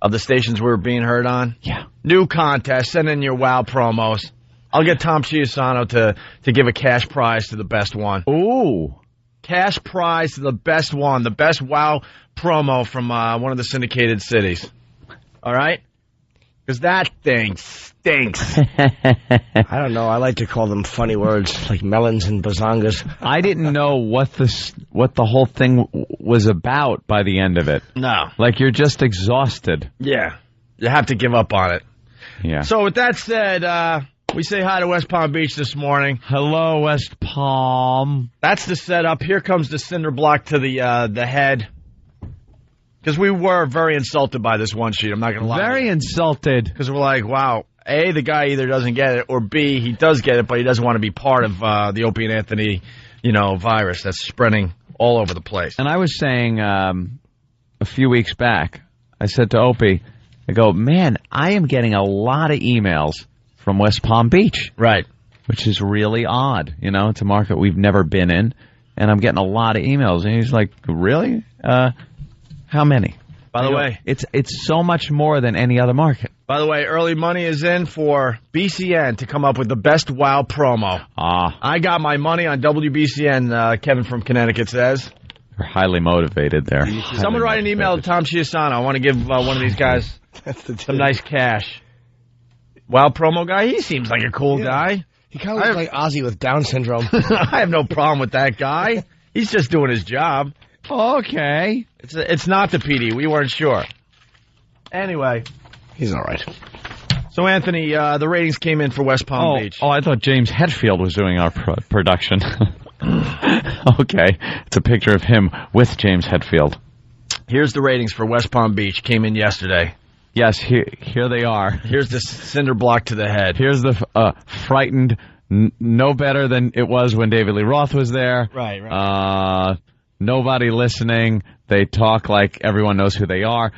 of the stations we're being heard on. Yeah. New contest. Send in your WOW promos. I'll get Tom Chiusano to give a cash prize to the best one. Ooh. Cash prize to the best one. The best WOW promo from one of the syndicated cities. All right? Because that thing stinks. I don't know. I like to call them funny words like melons and bazongas. I didn't know what the whole thing was about by the end of it. No. Like you're just exhausted. Yeah. You have to give up on it. Yeah. So with that said, we say hi to West Palm Beach this morning. Hello, West Palm. That's the setup. Here comes the cinder block to the head. Because we were very insulted by this one sheet. I'm not going to lie. Very insulted. Because we're like, wow, A, the guy either doesn't get it, or B, he does get it, but he doesn't want to be part of the Opie and Anthony, virus that's spreading all over the place. And I was saying a few weeks back, I said to Opie, I go, man, I am getting a lot of emails from West Palm Beach. Right. Which is really odd. It's a market we've never been in, and I'm getting a lot of emails. And he's like, really? How many? By the way, it's so much more than any other market. By the way, early money is in for BCN to come up with the best WOW promo. I got my money on WBCN, Kevin from Connecticut says. You're highly motivated there. Someone write an email to Tom Chiusano. I want to give one of these guys some nice cash. WOW promo guy, he seems like a cool guy. He kind of looks like Ozzy with Down syndrome. I have no problem with that guy. He's just doing his job. Okay. It's not the PD. We weren't sure. Anyway. He's all right. So, Anthony, the ratings came in for West Palm Beach. Oh, I thought James Hetfield was doing our production. Okay. It's a picture of him with James Hetfield. Here's the ratings for West Palm Beach. Came in yesterday. Yes, here they are. Here's the cinder block to the head. Here's the frightened, no better than it was when David Lee Roth was there. Right. Nobody listening. They talk like everyone knows who they are.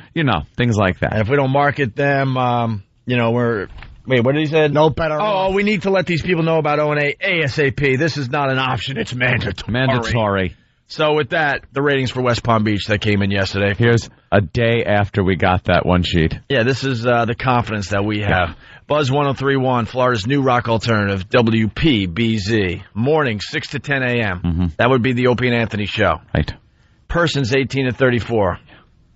Things like that. And if we don't market them, we're... Wait, what did he say? No better. Oh, we need to let these people know about O&A ASAP. This is not an option. It's mandatory. Mandatory. So with that, the ratings for West Palm Beach that came in yesterday. Here's a day after we got that one sheet. Yeah, this is the confidence that we have. Buzz 103.1, Florida's new rock alternative, WPBZ. Morning, 6 to 10 a.m. Mm-hmm. That would be the Opie and Anthony show. Right. Persons 18 to 34.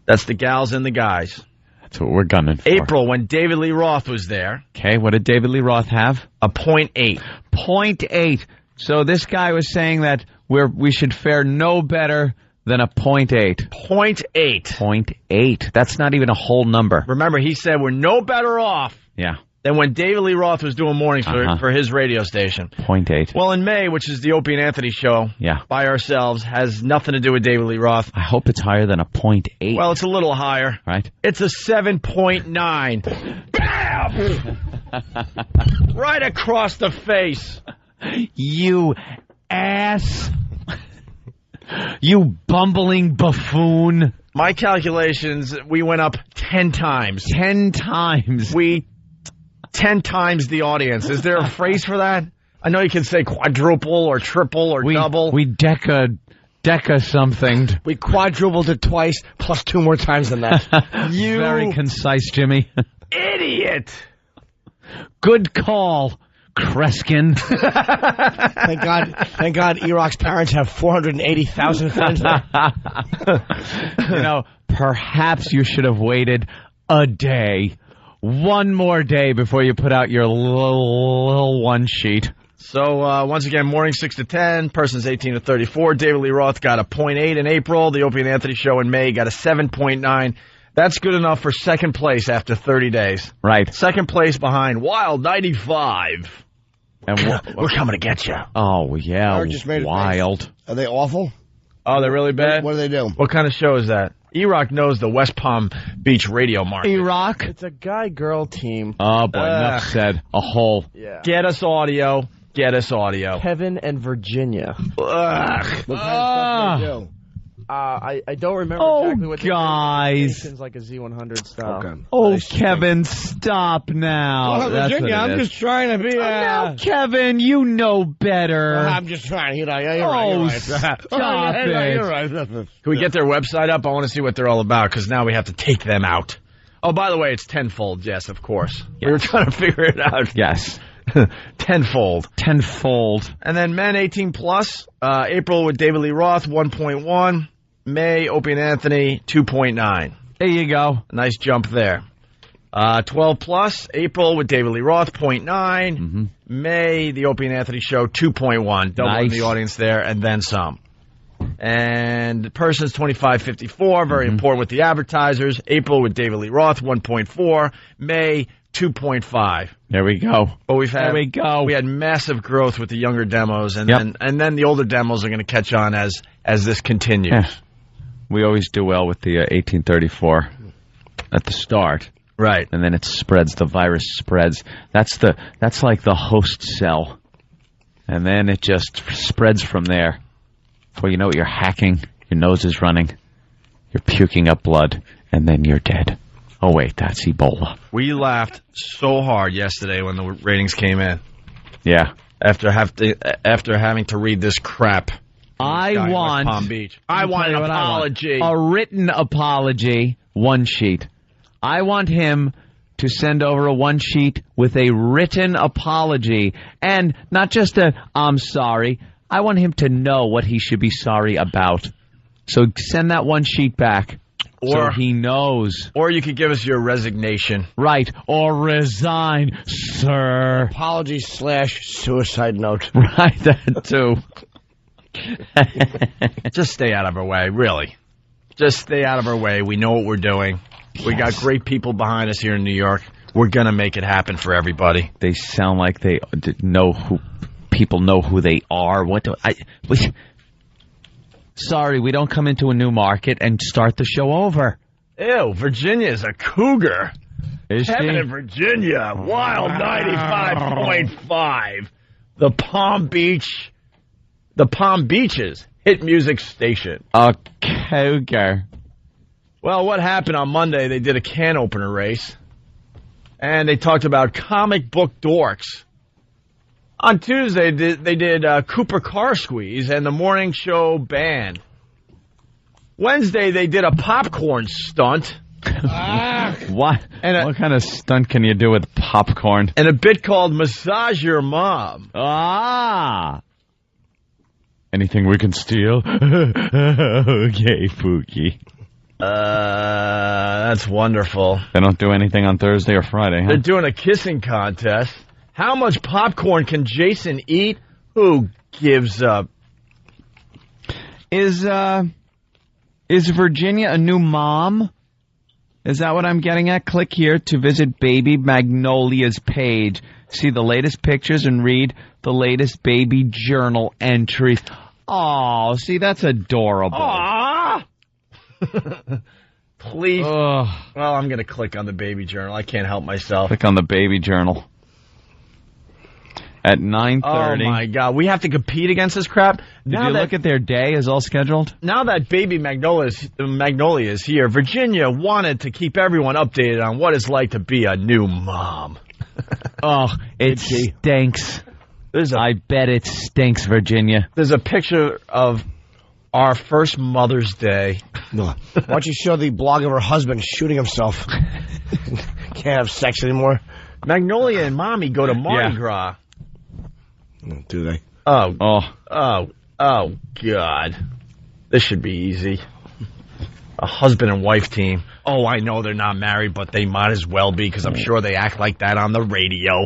That's the gals and the guys. That's what we're gunning for. April, when David Lee Roth was there. Okay, what did David Lee Roth have? A 0.8. 0.8. So this guy was saying that we should fare no better than a 0.8. 0.8. 0.8. That's not even a whole number. Remember, he said we're no better off. Yeah. than when David Lee Roth was doing mornings for his radio station. 0.8. Well, in May, which is the Opie and Anthony show, by ourselves, has nothing to do with David Lee Roth. I hope it's higher than a 0.8. Well, it's a little higher. Right. It's a 7.9. Bam! Right across the face. You ass. You bumbling buffoon. My calculations, we went up 10 times. 10 times. 10 times the audience. Is there a phrase for that? I know you can say quadruple or triple or double. We deca something. We quadrupled it twice, plus 2 more times than that. You very concise, Jimmy. Idiot. Good call, Kreskin. Thank God E-Rock's parents have 480,000 friends. Perhaps you should have waited a day. One more day before you put out your little one sheet. So, once again, morning 6 to 10, persons 18 to 34. David Lee Roth got a 0.8 in April. The Opie and Anthony show in May got a 7.9. That's good enough for second place after 30 days. Right. Second place behind Wild 95. And we're coming to get you. Oh, yeah, Wild. Are they awful? Oh, they're really bad? What do they do? What kind of show is that? E-Rock knows the West Palm Beach radio market. E-Rock? It's a guy-girl team. Oh, boy, enough said. A hole. Yeah. Get us audio. Kevin and Virginia. What kind of stuff they do? I don't remember exactly what guys. It's like a Z100 style. Okay. Oh, Kevin, stop now. Well, Virginia, I'm just trying to be now, Kevin, you know better. I'm just trying. You're right. Stop it. You're right. Can we get their website up? I want to see what they're all about, because now we have to take them out. Oh, by the way, it's tenfold. Yes, of course. Yes. We were trying to figure it out. Yes. Tenfold. And then men 18 plus. April with David Lee Roth, 1.1. May, Opie and Anthony, 2.9. There you go. Nice jump there. 12 plus. April with David Lee Roth, 0.9. Mm-hmm. May, the Opie and Anthony show, 2.1. Doubling the audience there, and then some. And persons 25-54, very important with the advertisers. April with David Lee Roth, 1.4. May, 2.5. There we go. But we had massive growth with the younger demos, and then the older demos are going to catch on as this continues. Yeah. We always do well with the 1834 at the start. Right. And then it spreads, the virus spreads. That's like the host cell. And then it just spreads from there. Before you know it, you're hacking, your nose is running, you're puking up blood, and then you're dead. Oh, wait, that's Ebola. We laughed so hard yesterday when the ratings came in. Yeah. After having to read this crap. I want Palm Beach. I want an apology. A written apology, one sheet. I want him to send over a one sheet with a written apology. And not just a, I'm sorry. I want him to know what he should be sorry about. So send that one sheet back. So he knows. Or you could give us your resignation. Right. Or resign, sir. Apology / suicide note. Right, that too. Just stay out of our way, really. Just stay out of our way. We know what we're doing. Yes. We got great people behind us here in New York. We're going to make it happen for everybody. They sound like they know who... People know who they are. Sorry, we don't come into a new market and start the show over. Ew, Virginia's a cougar. Is she? Kevin in Virginia, Wild 95.5. The Palm Beaches hit music station. A cougar. Well, what happened on Monday, they did a can opener race. And they talked about comic book dorks. On Tuesday, they did Cooper Car Squeeze and the morning show band. Wednesday, they did a popcorn stunt. What? What kind of stunt can you do with popcorn? And a bit called Massage Your Mom. Ah! Anything we can steal? Okay, Pookie. That's wonderful. They don't do anything on Thursday or Friday, huh? They're doing a kissing contest. How much popcorn can Jason eat? Who gives up? Is Virginia a new mom? Is that what I'm getting at? Click here to visit Baby Magnolia's page. See the latest pictures and read the latest baby journal entries. Oh, see, that's adorable. Aww. Please. Well, I'm going to click on the baby journal. I can't help myself. Click on the baby journal. At 9:30. Oh, my God. We have to compete against this crap? Did you look at their day is all scheduled? Now that Baby Magnolia is here, Virginia wanted to keep everyone updated on what it's like to be a new mom. Oh, it stinks. I bet it stinks, Virginia. There's a picture of our first Mother's Day. Why don't you show the blog of her husband shooting himself? Can't have sex anymore. Magnolia and Mommy go to Mardi Gras. Do they? Oh, God. This should be easy. A husband and wife team. Oh, I know they're not married, but they might as well be, because I'm sure they act like that on the radio.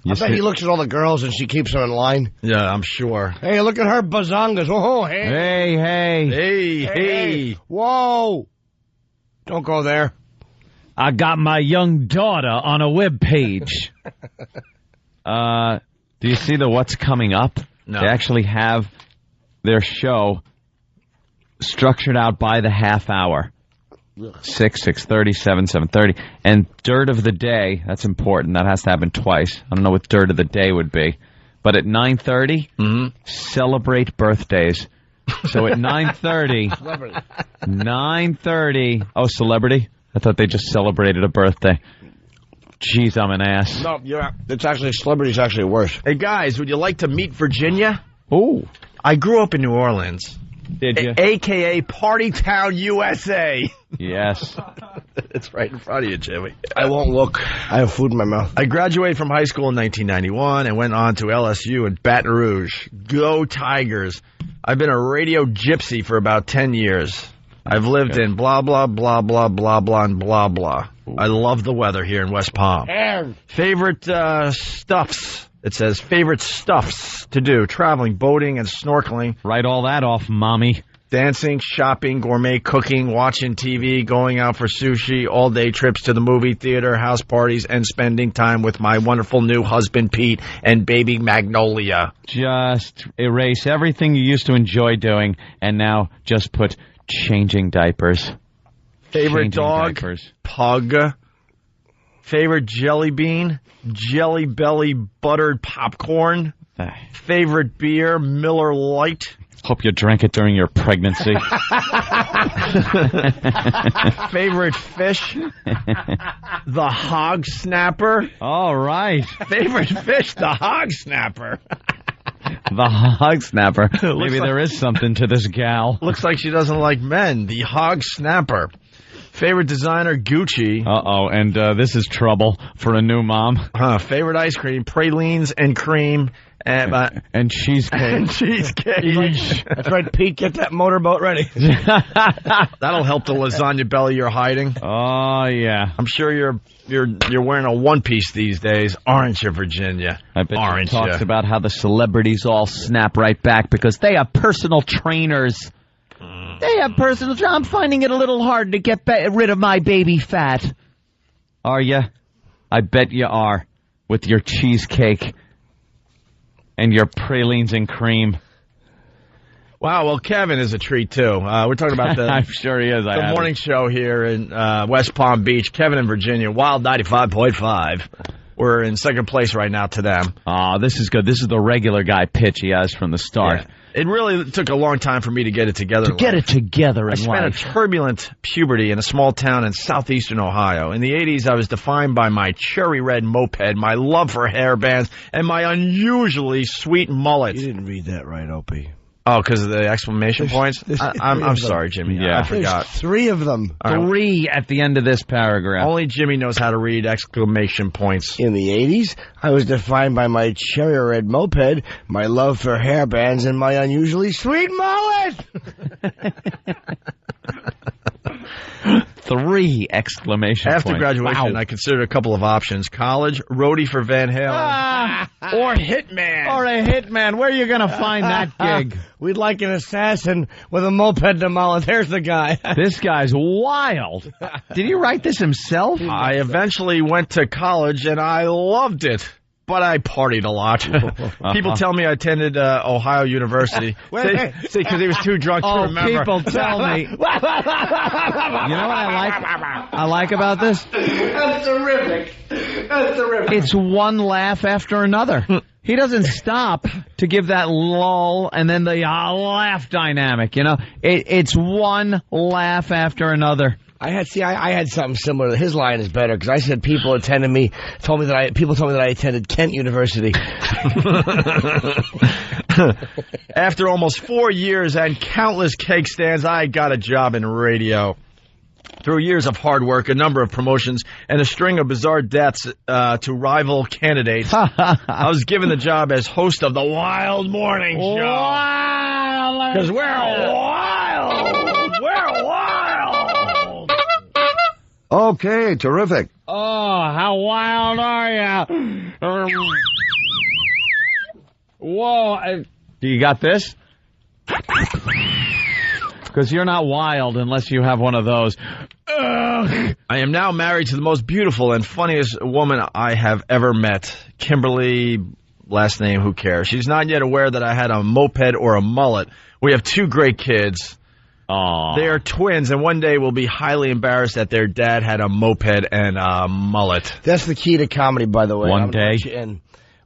I bet he looks at all the girls and she keeps them in line. Yeah, I'm sure. Hey, look at her bazongas. Oh, hey. Hey. Whoa. Don't go there. I got my young daughter on a web page. Do you see the what's coming up? No. They actually have their show structured out by the half hour. 6, 6:30, 7, 7:30. And dirt of the day, that's important. That has to happen twice. I don't know what dirt of the day would be. But at 9:30, celebrate birthdays. So at 9:30, 9:30. Oh, celebrity? I thought they just celebrated a birthday. Jeez, I'm an ass. No, it's actually, celebrity's actually worse. Hey, guys, would you like to meet Virginia? Oh. I grew up in New Orleans. Did you? A.K.A. Party Town, USA. Yes. It's right in front of you, Jimmy. I won't look. I have food in my mouth. I graduated from high school in 1991 and went on to LSU in Baton Rouge. Go Tigers. I've been a radio gypsy for about 10 years. I've lived in blah, blah, blah, blah, blah, blah, and blah, blah. I love the weather here in West Palm. Favorite stuffs. It says favorite stuffs to do. Traveling, boating, and snorkeling. Write all that off, Mommy. Dancing, shopping, gourmet cooking, watching TV, going out for sushi, all-day trips to the movie theater, house parties, and spending time with my wonderful new husband, Pete, and baby Magnolia. Just erase everything you used to enjoy doing, and now just put changing diapers. Favorite Changing dog? diapers. Pug. Favorite jelly bean? Jelly Belly buttered popcorn. Favorite beer? Miller Lite. Hope you drank it during your pregnancy. Favorite fish? The hog snapper. All right. Favorite fish? The hog snapper. The hog snapper. Maybe there is something to this gal. Looks like she doesn't like men. The hog snapper. Favorite designer, Gucci. Uh-oh, and this is trouble for a new mom. Favorite ice cream, pralines and cream. And cheesecake. And cheesecake. That's right, Pete, get that motorboat ready. That'll help the lasagna belly you're hiding. Oh, yeah. I'm sure you're wearing a one-piece these days, aren't you, Virginia? I bet aren't she talks about how the celebrities all snap right back because they have personal trainers. They have personal trainers. I'm finding it a little hard to get rid of my baby fat. Are you? I bet you are. With your cheesecake and your pralines and cream. Wow, well, Kevin is a treat, too. We're talking about the I'm sure he is. The morning show here in West Palm Beach. Kevin and Virginia, Wild 95.5. We're in second place right now to them. Oh, this is good. This is the regular guy pitch he has from the start. Yeah. It really took a long time for me to get it together. I spent a turbulent puberty in a small town in southeastern Ohio. In the 80s, I was defined by my cherry red moped, my love for hair bands, and my unusually sweet mullet. You didn't read that right, Opie. Oh, because of the exclamation points? I'm sorry, Jimmy. Yeah. I forgot. There's 3 of them. Three at the end of this paragraph. Only Jimmy knows how to read exclamation points. In the 80s, I was defined by my cherry red moped, my love for hair bands, and my unusually sweet mullet. 3 exclamation points. After graduation, I considered a couple of options. College, roadie for Van Halen. Or hitman. Or a hitman. Where are you going to find that gig? We'd like an assassin with a moped to mullet. There's the guy. This guy's wild. Did he write this himself? I eventually went to college, and I loved it. But I partied a lot. People tell me I attended Ohio University. See, because he was too drunk to remember. People tell me. You know what I like about this? That's terrific. That's terrific. It's one laugh after another. He doesn't stop to give that lull and then the laugh dynamic, you know? It's one laugh after another. I had something similar. His line is better because I said people told me that I attended Kent University. After almost 4 years and countless cake stands, I got a job in radio. Through years of hard work, a number of promotions, and a string of bizarre deaths to rival candidates, I was given the job as host of the Wild Morning Show. Wild! Because we're wild! We're wild! Okay, terrific. Oh, how wild are you? Whoa. Do you got this? Because you're not wild unless you have one of those. I am now married to the most beautiful and funniest woman I have ever met. Kimberly, last name, who cares? She's not yet aware that I had a moped or a mullet. We have 2 great kids. Aww. They are twins, and one day will be highly embarrassed that their dad had a moped and a mullet. That's the key to comedy, by the way. One day. And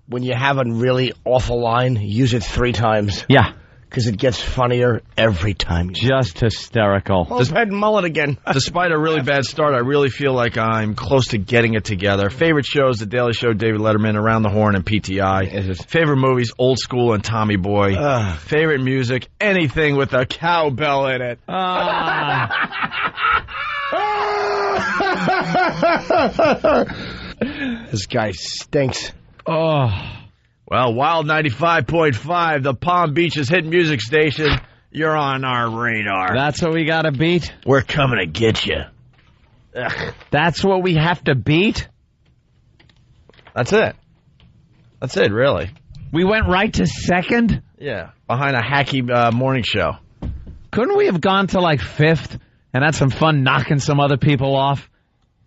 when you have a really awful line, use it 3 times. Yeah. Because it gets funnier every time. Just hysterical. Moped and mullet again. Despite a really bad start, I really feel like I'm close to getting it together. Favorite shows, The Daily Show, David Letterman, Around the Horn, and PTI. Favorite movies, Old School and Tommy Boy. Favorite music, anything with a cowbell in it. This guy stinks. Oh. Well, Wild 95.5, the Palm Beach's hit music station. You're on our radar. That's what we got to beat? We're coming to get you. That's what we have to beat? That's it. That's it, really. We went right to second? Yeah, behind a hacky morning show. Couldn't we have gone to like 5th and had some fun knocking some other people off?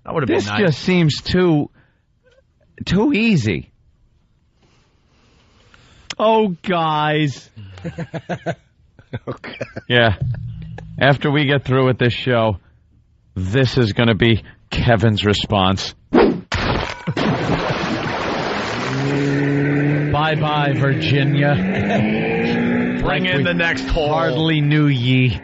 That would have been nice. This just seems too easy. Oh, guys. Okay. Yeah. After we get through with this show, this is going to be Kevin's response. Bye-bye, Virginia. Bring in the next hole. Hardly knew ye. All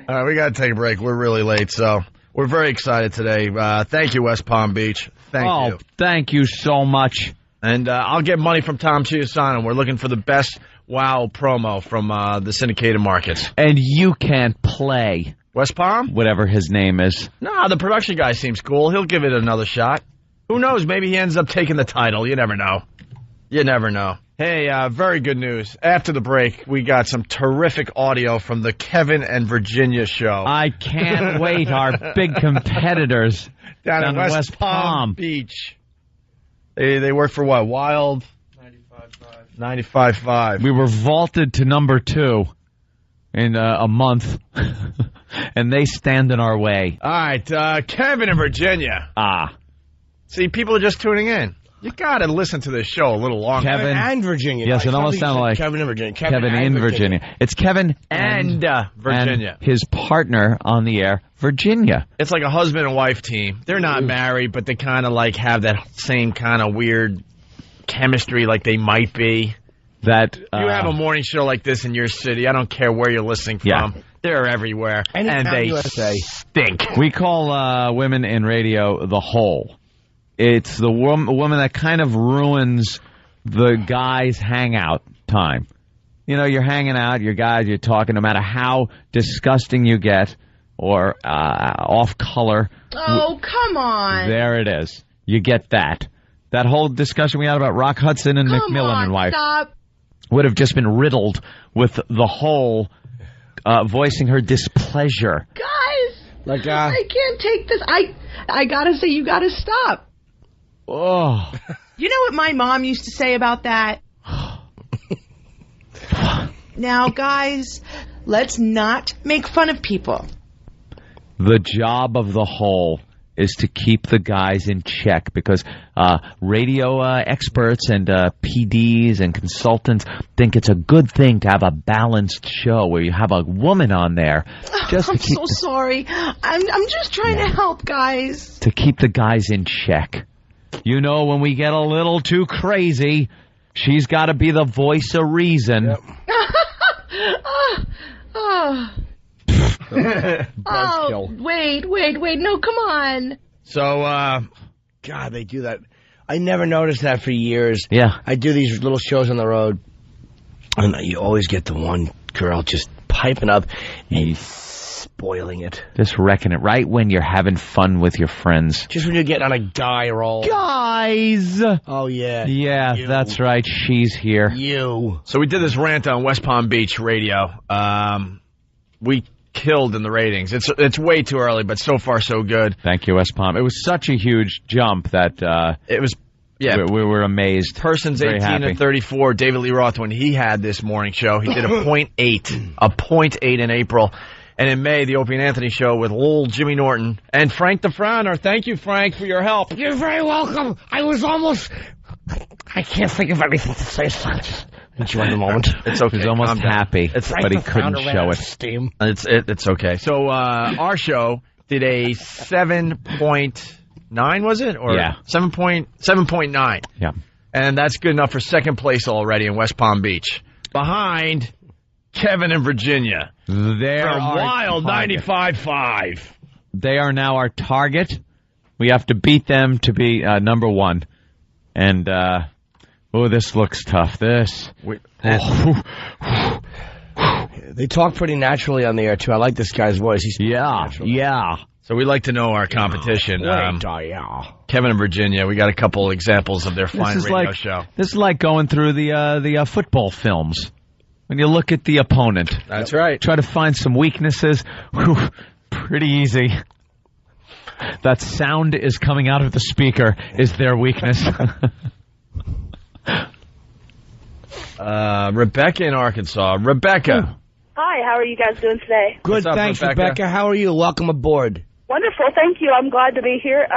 right, we got to take a break. We're really late, so we're very excited today. Thank you, West Palm Beach. Thank you. Thank you so much. And I'll get money from Tom Chiusano. We're looking for the best WOW promo from the syndicated markets. And you can't play. West Palm? Whatever his name is. No, the production guy seems cool. He'll give it another shot. Who knows? Maybe he ends up taking the title. You never know. You never know. Hey, very good news. After the break, we got some terrific audio from the Kevin and Virginia show. I can't wait. Our big competitors down in West Palm Beach. They work for what? Wild 95.5. We were vaulted to number 2 in a month, and they stand in our way. All right, Kevin and Virginia. See, people are just tuning in. You got to listen to this show a little longer. Kevin and Virginia. Yes, it almost sounded like Kevin and Virginia. Kevin in Virginia. It's Kevin and Virginia. And his partner on the air, Virginia. It's like a husband and wife team. They're not married, but they kind of like have that same kind of weird chemistry like they might be. That you have a morning show like this in your city. I don't care where you're listening from. Yeah. They're everywhere. And they USA. stink. We call women in radio the hole. It's the woman that kind of ruins the guy's hangout time. You know, you're hanging out, you're guys, you're talking, no matter how disgusting you get or off color. Oh, come on. There it is. You get that. That whole discussion we had about Rock Hudson and McMillan and wife would have just been riddled with the whole voicing her displeasure. Guys, I can't take this. I gotta say, you gotta stop. Oh, You know what my mom used to say about that? Now, guys, let's not make fun of people. The job of the whole is to keep the guys in check because radio experts and PDs and consultants think it's a good thing to have a balanced show where you have a woman on there. I'm so sorry. I'm just trying to help, guys. To keep the guys in check. You know, when we get a little too crazy, she's got to be the voice of reason. Yep. Wait. No, come on. So, God, they do that. I never noticed that for years. Yeah. I do these little shows on the road, and you always get the one girl just piping up and spoiling it. Just wrecking it right when you're having fun with your friends. Just when you're getting on a guy roll. Guys! Oh, yeah. Yeah, that's right. She's here. You. So we did this rant on West Palm Beach radio. We killed in the ratings. It's way too early, but so far so good. Thank you, West Palm. It was such a huge jump that it was. Yeah, we were amazed. Persons Very 18 happy. to 34. David Lee Roth, when he had this morning show, he did a 0.8, a 0.8 in April. And in May, the Opie and Anthony show with old Jimmy Norton and Frank the Frowner. Thank you, Frank, for your help. You're very welcome. I was almost... I can't think of anything to say, so I just enjoy the moment. It's okay. He was almost happy, but he couldn't show it. Steam. It's okay. So our show did a 7.9, was it? Or yeah. 7.9. Yeah. And that's good enough for second place already in West Palm Beach. Behind Kevin and Virginia. They're from Wild 95.5. They are now our target. We have to beat them to be number one. And, this looks tough. They talk pretty naturally on the air, too. I like this guy's voice. He's yeah. So we like to know our competition. Kevin and Virginia, we got a couple examples of their fine radio show. This is like going through the football films. When you look at the opponent. That's right. Try to find some weaknesses. Pretty easy. That sound is coming out of the speaker is their weakness. Rebecca in Arkansas. Rebecca. Hi, how are you guys doing today? Good, up, thanks, Rebecca. How are you? Welcome aboard. Wonderful, thank you. I'm glad to be here.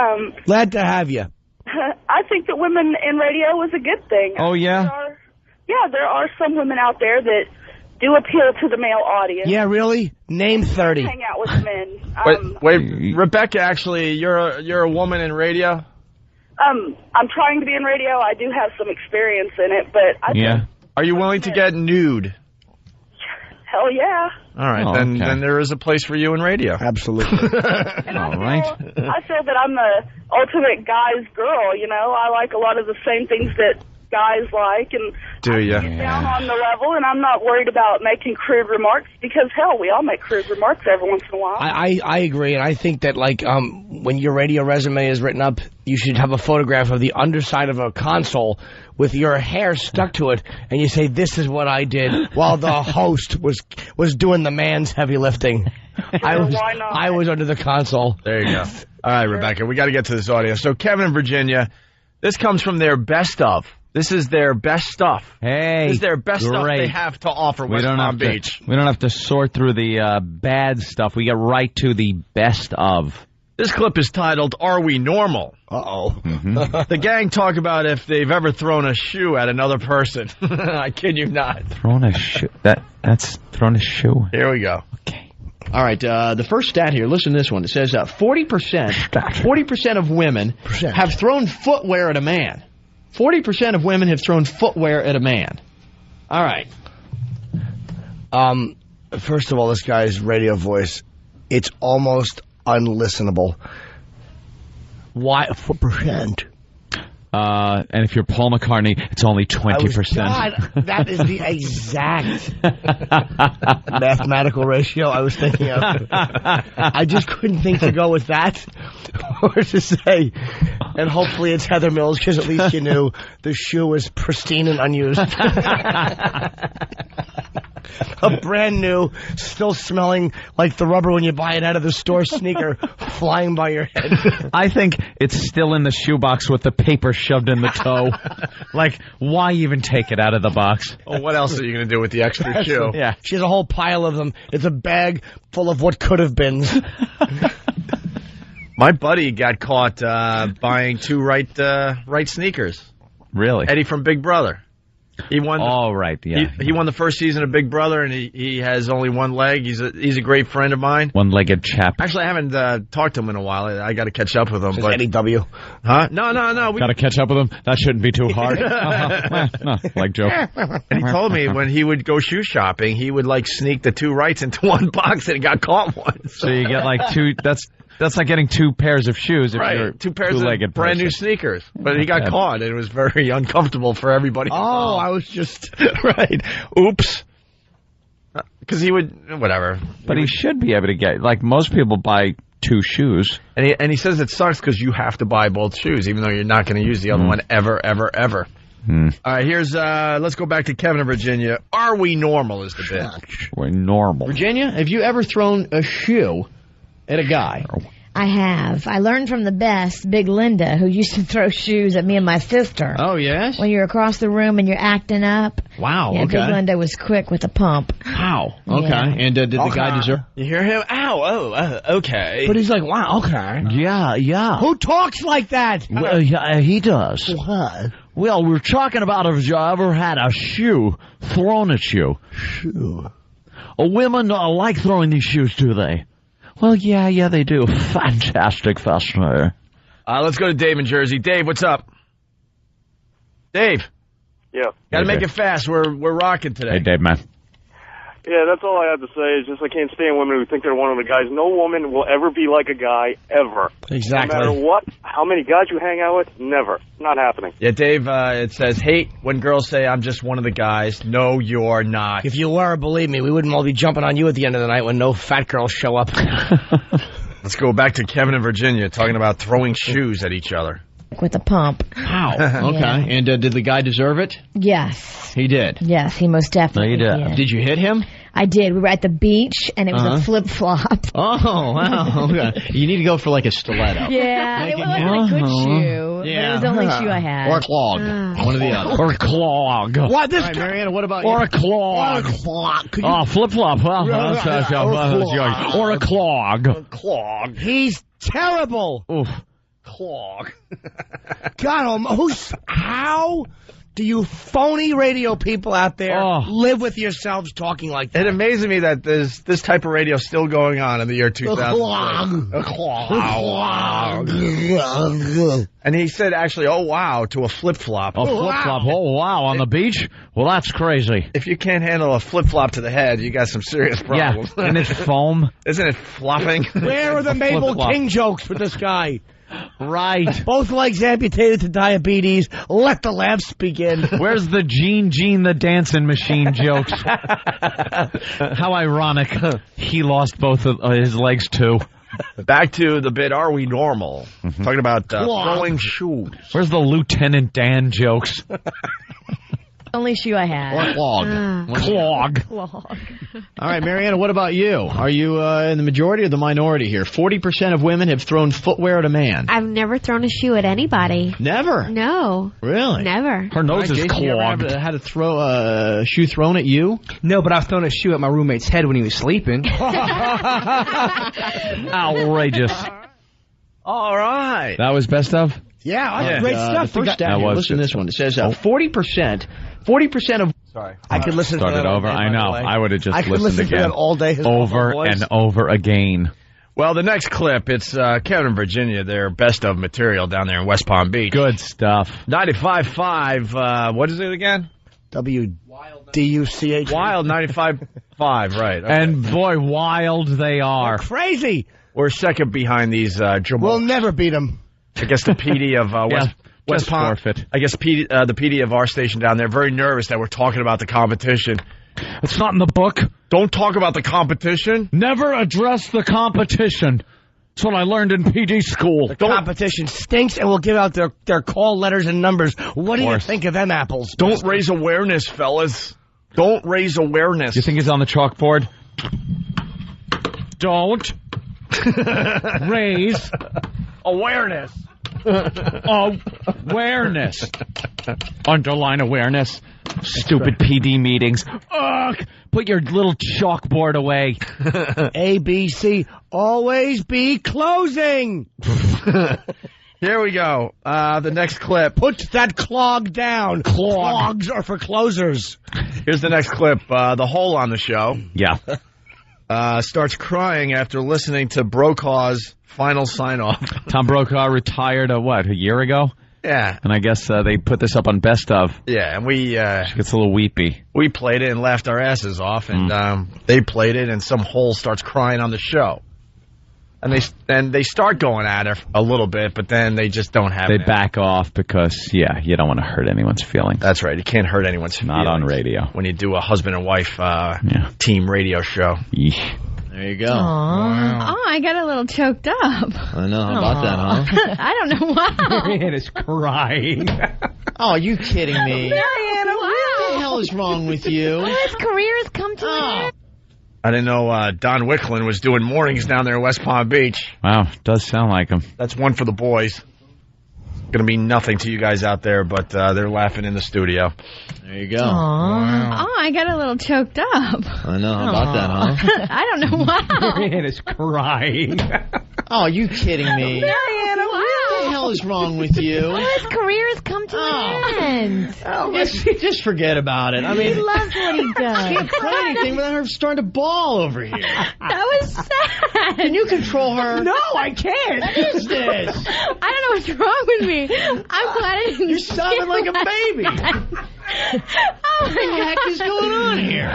Glad to have you. I think that women in radio is a good thing. Oh, yeah? There are some women out there that do appeal to the male audience. Yeah, really? Name 30. Hang out with men. Wait, Rebecca, actually, you're a woman in radio? I'm trying to be in radio. I do have some experience in it, but I think, are you willing to get nude? hell yeah. All right, then there is a place for you in radio. Absolutely. All right. I feel that I'm the ultimate guy's girl, you know. I like a lot of the same things that guys like, and do you? Get down on the level, and I'm not worried about making crude remarks because, hell, we all make crude remarks every once in a while. I agree, and I think that, like, when your radio resume is written up, you should have a photograph of the underside of a console with your hair stuck to it, and you say, this is what I did, while the host was doing the man's heavy lifting. I was under the console. There you go. All right, Rebecca, we got to get to this audio. So, Kevin and Virginia, this comes from their best of. This is their best stuff. Hey, this is their best stuff they have to offer West Palm Beach. We don't have to sort through the bad stuff. We get right to the best of. This clip is titled, Are We Normal? Uh-oh. Mm-hmm. The gang talk about if they've ever thrown a shoe at another person. I kid you not. Thrown a shoe? That's thrown a shoe. Here we go. Okay. All right, the first stat here, listen to this one. It says 40% of women have thrown footwear at a man. 40% of women have thrown footwear at a man. All right. First of all, this guy's radio voice, it's almost unlistenable. Why 4%? And if you're Paul McCartney, it's only 20%. God, that is the exact mathematical ratio I was thinking of. I just couldn't think to go with that or to say, and hopefully it's Heather Mills, because at least you knew the shoe was pristine and unused. A brand new, still smelling like the rubber when you buy it out of the store sneaker flying by your head. I think it's still in the shoebox with the paper shoved in the toe. Like, why even take it out of the box? Oh, what else are you going to do with the extra shoe? Yeah. She has a whole pile of them. It's a bag full of what could have been. My buddy got caught buying two right sneakers. Really? Eddie from Big Brother. He won. He won the first season of Big Brother, and he has only one leg. He's a great friend of mine. One-legged chap. Actually, I haven't talked to him in a while. I got to catch up with him. But Eddie W. Huh? No. Got to catch up with him. That shouldn't be too hard. No, like joke. And he told me when he would go shoe shopping, he would like sneak the two rights into one box, and he got caught once. So you get like two. That's like getting two pairs of shoes if you're two pairs of brand new sneakers. But he got caught, and it was very uncomfortable for everybody. Oh, I was just... right. Oops. Because he would... Whatever. But he should be able to get... Like, most people buy two shoes. And he says it sucks because you have to buy both shoes, even though you're not going to use the other one ever. All right, here's... let's go back to Kevin in Virginia. Are we normal is the bit. We're normal. Virginia, have you ever thrown a shoe at a guy? I have. I learned from the best, Big Linda, who used to throw shoes at me and my sister. Oh, yes? When you're across the room and you're acting up. Wow, yeah, okay. Big Linda was quick with a pump. Wow, okay. Yeah. And did the guy deserve... You hear him? Ow, okay. But he's like, wow, okay. Yeah. Who talks like that? Well, yeah, he does. What? Well, we're talking about if you ever had a shoe thrown at you. Shoe. Women like throwing these shoes, do they? Well, yeah, they do. Fantastic, fascinator. Let's go to Dave in Jersey. Dave, what's up? Dave. Yeah. Gotta make it fast. We're rocking today. Hey, Dave, man. Yeah, that's all I have to say is just I can't stand women who think they're one of the guys. No woman will ever be like a guy, ever. Exactly. No matter what, how many guys you hang out with, never. Not happening. Yeah, Dave, it says, hate when girls say I'm just one of the guys. No, you're not. If you were, believe me, we wouldn't all be jumping on you at the end of the night when no fat girls show up. Let's go back to Kevin in Virginia talking about throwing shoes at each other. With a pump. Wow. Okay. Yeah. And did the guy deserve it? Yes. He did? Yes, he most definitely did. Did you hit him? I did. We were at the beach, and it was a flip-flop. Oh, wow. Okay. You need to go for like a stiletto. Yeah, it wasn't a good shoe. Yeah. But it was the only shoe I had. Or a clog. One or the other. Or a clog. What? This All right, Mariana, what about Or you? a clog. Oh, flip-flop. Or a clog. Clog. He's terrible. Oof. Clog. God, how do you phony radio people out there live with yourselves talking like that? It amazes me that there's this type of radio still going on in the year 2000. A clog. And he said actually, oh wow, to a flip-flop. A flip-flop. Oh, wow, on the beach? Well, that's crazy. If you can't handle a flip-flop to the head, you got some serious problems. Yeah, and it's foam. Isn't it flopping? Where are the Mabel Flip-flop. King jokes with this guy? Right. Both legs amputated to diabetes. Let the laughs begin. Where's the Gene the dancing machine jokes? How ironic. He lost both of his legs, too. Back to the bit, are we normal? Talking about throwing shoes. Where's the Lieutenant Dan jokes? Only shoe I had. Or clog. Clog. Clog. All right, Mariana, what about you? Are you in the majority or the minority here? 40% of women have thrown footwear at a man. I've never thrown a shoe at anybody. Never? No. Really? Never. Her nose is Jason, you ever clogged. had to throw a shoe thrown at you? No, but I've thrown a shoe at my roommate's head when he was sleeping. Outrageous. All right. That was best of? Yeah, that's great stuff. The first stat here, listen to this one. It says 40% of... Sorry. I could listen to Start that it all over. day, I by know. the way. I would have just I could listened listen to again. that all day. His Over voice. and over again. Well, the next clip, it's Kevin in Virginia, their best of material down there in West Palm Beach. Good stuff. 95.5, what is it again? WDUCH. Wild 95.5, right. Okay. And boy, wild they are. Crazy. We're second behind these Jamal. We'll never beat him. I guess the PD of West Palm. Forfeit. I guess the PD of our station down there, very nervous that we're talking about the competition. It's not in the book. Don't talk about the competition. Never address the competition. That's what I learned in PD school. The competition stinks, and we'll give out their call letters and numbers. What do you think of them apples? Don't raise awareness, fellas. Don't raise awareness. You think he's on the chalkboard? Don't raise awareness. Awareness. Underline awareness. Stupid PD meetings. Ugh! Put your little chalkboard away. A, B, C, always be closing. Here we go. The next clip. Put that clog down. Clogs are for closers. Here's the next clip. The hole on the show. Yeah. Starts crying after listening to Brokaw's final sign-off. Tom Brokaw retired, a year ago? Yeah. And I guess they put this up on Best Of. Yeah, and we... She gets a little weepy. We played it and laughed our asses off, and they played it, and some hole starts crying on the show. And they start going at her a little bit, but then they just don't have it. They back off because, you don't want to hurt anyone's feelings. That's right. You can't hurt anyone's feelings. Not on radio. When you do a husband and wife team radio show. Yeesh. There you go. Wow. Oh, I got a little choked up. I know. How about that, huh? I don't know why. Marianne is crying. Oh, are you kidding me? Marianne, What the hell is wrong with you? His career has come to an end. I didn't know Don Wicklund was doing mornings down there in West Palm Beach. Wow, does sound like him. That's one for the boys. Going to mean nothing to you guys out there, but they're laughing in the studio. There you go. Wow. Oh, I got a little choked up. I know. How about that, huh? I don't know why. Marianne is crying. Oh, are you kidding me? Marianne, What the hell is wrong with you? His career has come to an end. Just forget about it. I mean, he loves what he does. I can't play anything without her starting to bawl over here. That was sad. Can you control her? No, I can't. What is this? I don't know what's wrong with me. I'm glad I didn't. You're sounding like a baby. What the heck is going on here?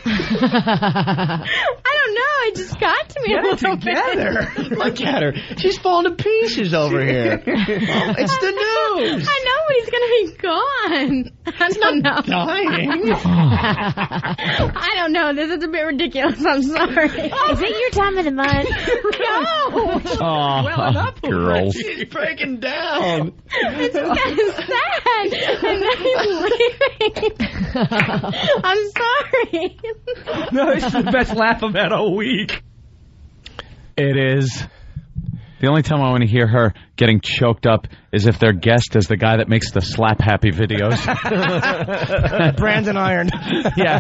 I don't know. It just got to me a little bit. Look at her. She's falling to pieces over here. It's the news. I know, but he's going to be gone. I don't know. Dying. I don't know. This is a bit ridiculous. I'm sorry. Is it your time of the month? No. Oh, girls. She's breaking down. It's kind of sad. And now he's leaving. I'm sorry. No, this is the best laugh I've had all week. It is. The only time I want to hear her getting choked up is if their guest is the guy that makes the slap happy videos. Brandon Iron. Yeah.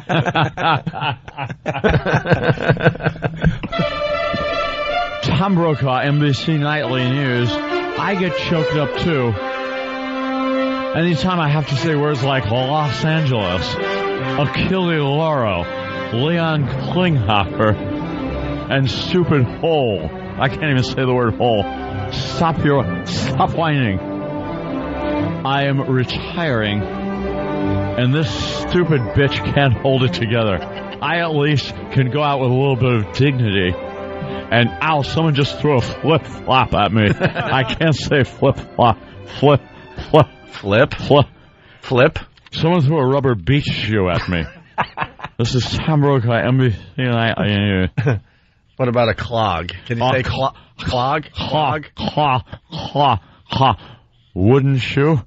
Tom Brokaw, NBC Nightly News. I get choked up too. Anytime I have to say words like Los Angeles, Achille Lauro, Leon Klinghoffer, and stupid hole. I can't even say the word hole. Stop whining. I am retiring, and this stupid bitch can't hold it together. I at least can go out with a little bit of dignity. And ow, someone just threw a flip-flop at me. I can't say flip-flop. Flip. Someone threw a rubber beach shoe at me. This is Tom Brokaw, NBC. What about a clog? Can you say clog? Wooden shoe?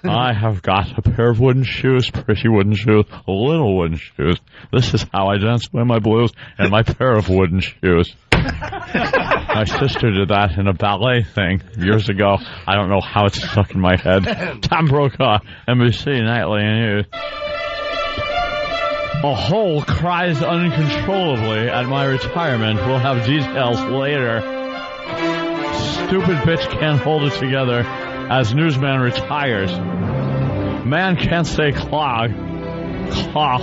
I have got a pair of wooden shoes, pretty wooden shoes, little wooden shoes. This is how I dance with my blues and my pair of wooden shoes. My sister did that in a ballet thing years ago. I don't know how it's stuck in my head. Tom Brokaw, NBC Nightly News. A hole cries uncontrollably at my retirement. We'll have details later. Stupid bitch can't hold it together as newsman retires. Man can't say clog. Clog.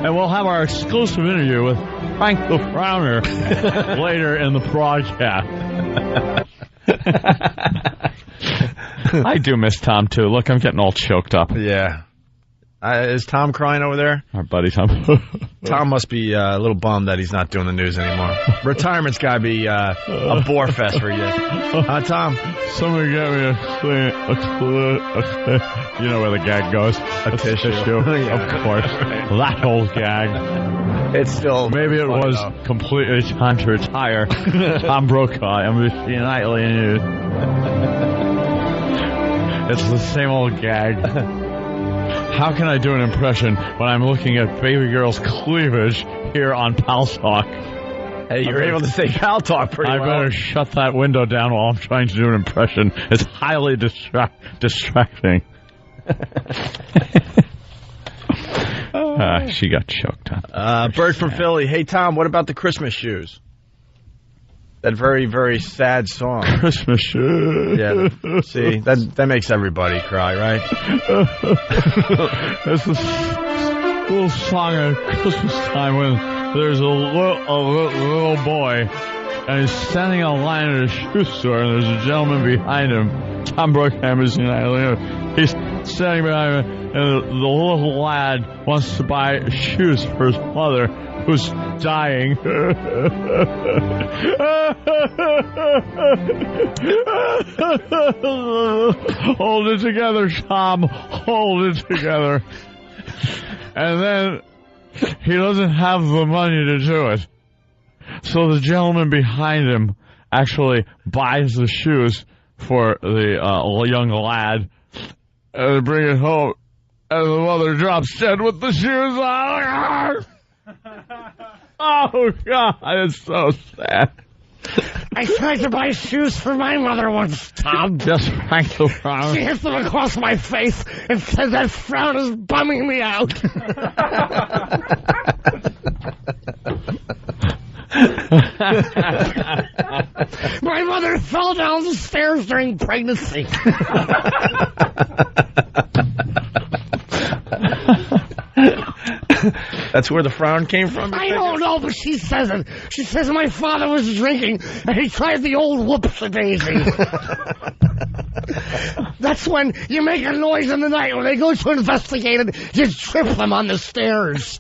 And we'll have our exclusive interview with Frank the Frowner later in the broadcast. I do miss Tom, too. Look, I'm getting all choked up. Yeah. Is Tom crying over there? Our buddy Tom. Tom must be a little bummed that he's not doing the news anymore. Retirement's got to be a bore fest for you. Tom? Somebody get me a you know where the gag goes. A tissue. Yeah. Of course. That old gag. It's still... Maybe it was completely time to retire. Tom Brokaw, NBC Nightly News. It's the same old gag. How can I do an impression when I'm looking at baby girl's cleavage here on Pal Talk? Hey, you're able to say Pal Talk pretty well. I better shut that window down while I'm trying to do an impression. It's highly distracting. She got choked up. Bert from Philly. Hey, Tom, what about the Christmas shoes? That very, very sad song. Christmas shoes. Yeah. See, that makes everybody cry, right? It's a little song at Christmas time when there's a little boy, and he's standing in line at a shoe store, and there's a gentleman behind him. Tom Brookham is in Atlanta. He's standing behind him, and the little lad wants to buy shoes for his mother, who's dying. Hold it together, Tom. Hold it together. And then he doesn't have the money to do it. So the gentleman behind him actually buys the shoes for the young lad, and they bring it home, and the mother drops dead with the shoes on. Oh, God, it's so sad. I tried to buy shoes for my mother once, Tom. Just Frank the Frown. She hit them across my face and said that frown is bumming me out. My mother fell down the stairs during pregnancy. That's where the frown came from? I don't know, but she says it. She says my father was drinking, and he tried the old whoops-a-daisy. That's when you make a noise in the night. When they go to investigate it, you trip them on the stairs.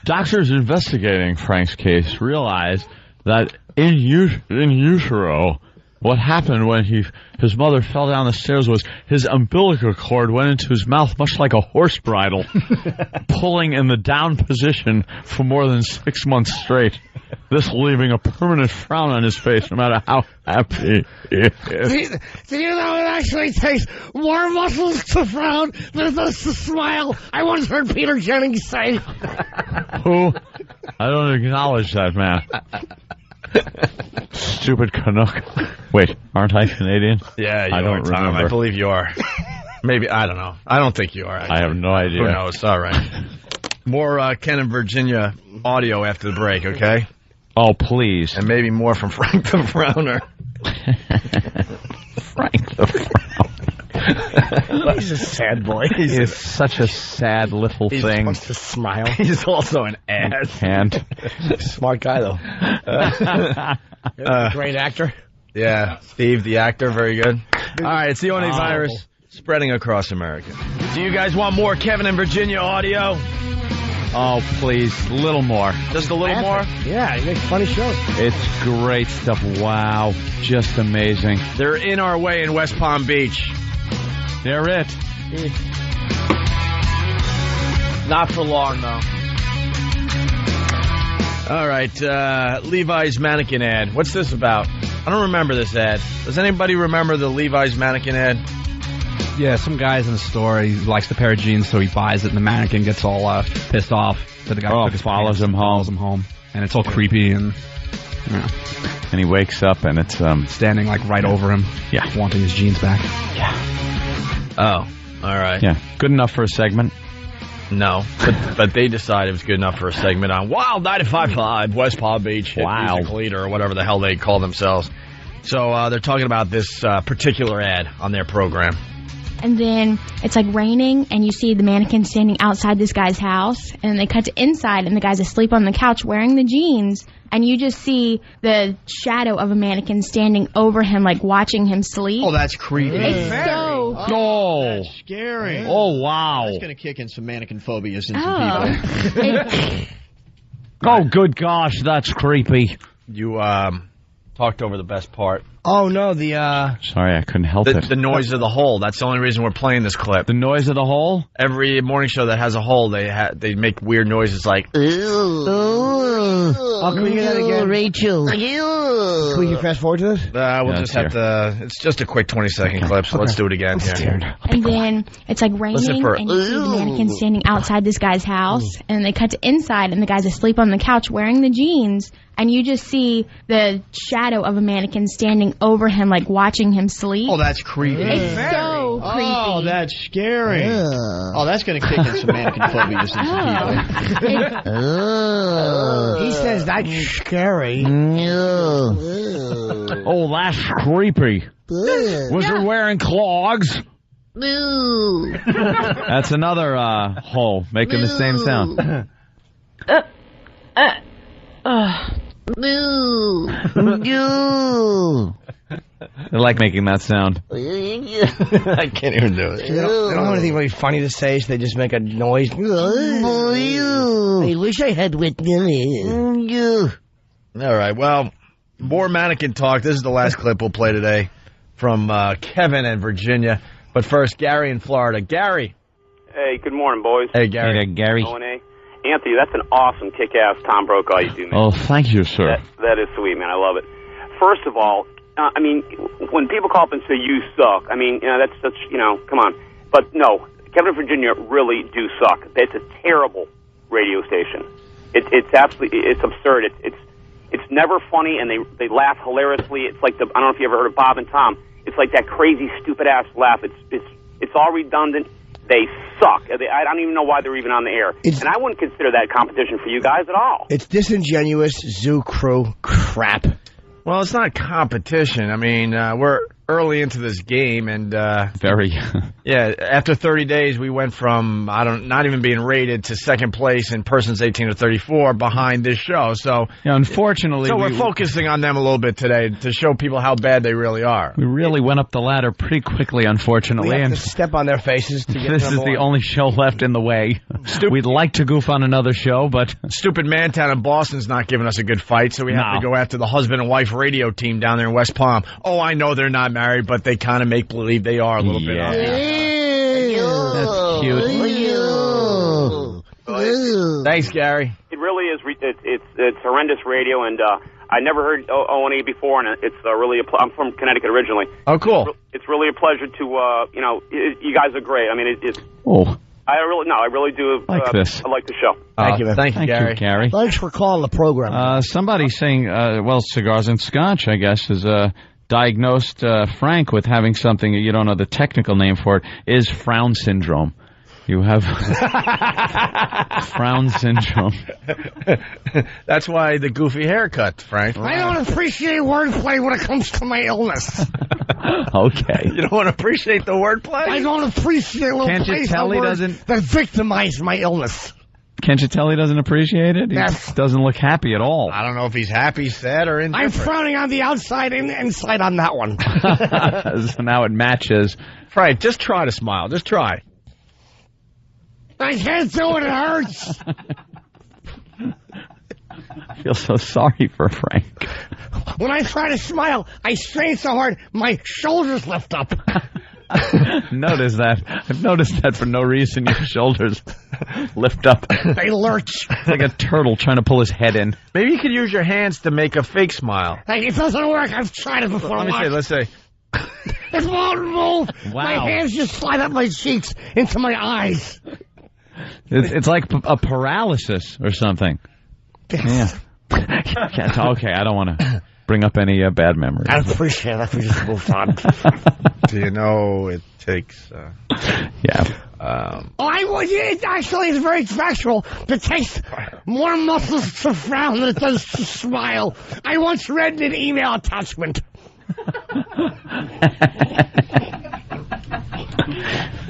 Doctors investigating Frank's case realized that in utero, what happened when his mother fell down the stairs was his umbilical cord went into his mouth much like a horse bridle, pulling in the down position for more than 6 months straight, this leaving a permanent frown on his face no matter how happy he is. Do you know it actually takes more muscles to frown than it does to smile? I once heard Peter Jennings say. Who? I don't acknowledge that man. Stupid Canuck. Wait, aren't I Canadian? Yeah, you I don't Tom. remember. I believe you are. Maybe, I don't know. I don't think you are. Actually. I have no idea. Who knows? All right. More Ken and Virginia audio after the break, okay? Oh, please. And maybe more from Frank the Frowner. Frank the Frowner. He's a sad boy. He's such a sad little thing. He wants to smile. He's also an ass. He can't. Smart guy, though. Great actor. Yeah, Steve, the actor, very good. All right, it's the only virus spreading across America. Do you guys want more Kevin and Virginia audio? Oh, please, a little more. Just a little more? Yeah, he makes funny shows. It's great stuff. Wow, just amazing. They're in our way in West Palm Beach. They're it. Not for long, though. All right, Levi's mannequin ad. What's this about? I don't remember this ad. Does anybody remember the Levi's mannequin ad? Yeah, some guy's in the store. He likes the pair of jeans, so he buys it, and the mannequin gets all pissed off that the guy took his follows him home. And it's all creepy, and and he wakes up, and it's standing like right over him, wanting his jeans back. Yeah. Oh, all right. Yeah, good enough for a segment. No, but they decided it was good enough for a segment on Wild 95.5 West Palm Beach Music Leader or whatever the hell they call themselves. So they're talking about this particular ad on their program. And then it's like raining, and you see the mannequin standing outside this guy's house, and they cut to inside, and the guy's asleep on the couch wearing the jeans, and you just see the shadow of a mannequin standing over him, like watching him sleep. Oh, that's creepy. It's so... That's scary. Oh, wow. That's going to kick in some mannequin phobias in some people. Oh, good gosh, that's creepy. You talked over the best part. Oh, no, Sorry, I couldn't help it. The noise of the hole. That's the only reason we're playing this clip. The noise of the hole? Every morning show that has a hole, they make weird noises like... Oh, can we hear that again? Rachel. Can we fast forward to this? We'll just have to. It's just a quick 20-second clip, so let's do it again. And then it's like raining, and you see the mannequin standing outside this guy's house, and they cut to inside, and the guy's asleep on the couch wearing the jeans, and you just see the shadow of a mannequin standing over him, like watching him sleep. Oh, that's creepy. It's so creepy. Oh, that's scary. Oh, that's going to kick in some mannequin phobias in some people. He says that's scary. Oh, that's creepy. Was it wearing clogs? That's another hole making the same sound. I like making that sound. I can't even do it. They don't have anything really funny to say, so they just make a noise. I wish I had with you. All right, well, more mannequin talk. This is the last clip we'll play today from Kevin in Virginia. But first, Gary in Florida. Gary. Hey, good morning, boys. Hey, Gary. Hey, Gary. O&A. Anthony, that's an awesome kick-ass Tom Brokaw you do, man. Oh, thank you, sir. That is sweet, man. I love it. First of all, I mean, when people call up and say you suck, I mean, that's come on. But no, Kevin in Virginia really do suck. It's a terrible radio station. It's absolutely, it's absurd. It's never funny, and they laugh hilariously. It's like I don't know if you ever heard of Bob and Tom. It's like that crazy, stupid-ass laugh. It's all redundant. They suck. I don't even know why they're even on the air. And I wouldn't consider that competition for you guys at all. It's disingenuous zoo crew crap. Well, it's not competition. I mean, we're early into this game, and very. Yeah, after 30 days, we went from not even being rated to second place in persons 18 to 34 behind this show. So, unfortunately, we're focusing on them a little bit today to show people how bad they really are. We really went up the ladder pretty quickly, unfortunately. We have to step on their faces to get this is the only show left in the way. We'd like to goof on another show, but Stupid Mantown in Boston's not giving us a good fight, so we have to go after the husband and wife radio team down there in West Palm. Oh, I know they're not married, but they kind of make believe they are a little bit. That's cute. Thanks, Gary. It really is. It's horrendous radio, and I never heard O&E before, and it's really. I'm from Connecticut originally. Oh, cool. It's really a pleasure to you guys are great. I mean, I really do. Like this. I like the show. Thank you, man. Thank you, Gary. Thanks for calling the program. Somebody's saying, Cigars and Scotch, I guess, is diagnosed Frank with having something, you don't know the technical name for it, is frown syndrome. You have frown syndrome. That's why the goofy haircut, Frank. I don't appreciate wordplay when it comes to my illness. Okay. You don't want to appreciate the wordplay? I don't appreciate little Can't you tell he doesn't that victimize my illness. Can't you tell he doesn't appreciate it? He doesn't look happy at all. I don't know if he's happy, sad, or indifferent. I'm frowning on the outside and the inside on that one. So now it matches. Frank, just try to smile. Just try. I can't do it. It hurts. I feel so sorry for Frank. When I try to smile, I strain so hard, my shoulders lift up. Notice that. I've noticed that for no reason. Your shoulders lift up. They lurch. It's like a turtle trying to pull his head in. Maybe you could use your hands to make a fake smile. Hey, it doesn't work. I've tried it before. Let's say. It won't move. Wow. My hands just slide up my cheeks into my eyes. It's like a paralysis or something. Yeah. Okay, I don't want to bring up any bad memories. I appreciate it if we just move on. Do you know it takes... yeah. Actually, it's very factual. It takes more muscles to frown than it does to smile. I once read an email attachment.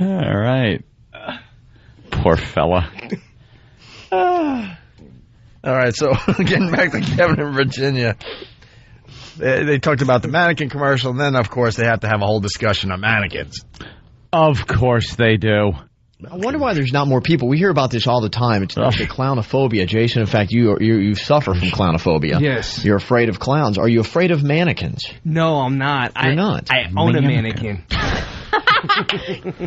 All right. Poor fella. All right, so getting back to Kevin in Virginia. They talked about the mannequin commercial, and then, of course, they have to have a whole discussion on mannequins. Of course they do. I wonder why there's not more people. We hear about this all the time. It's the clownophobia. Jason, in fact, you suffer from clownophobia. Yes. You're afraid of clowns. Are you afraid of mannequins? No, I'm not. You're not? I own a mannequin.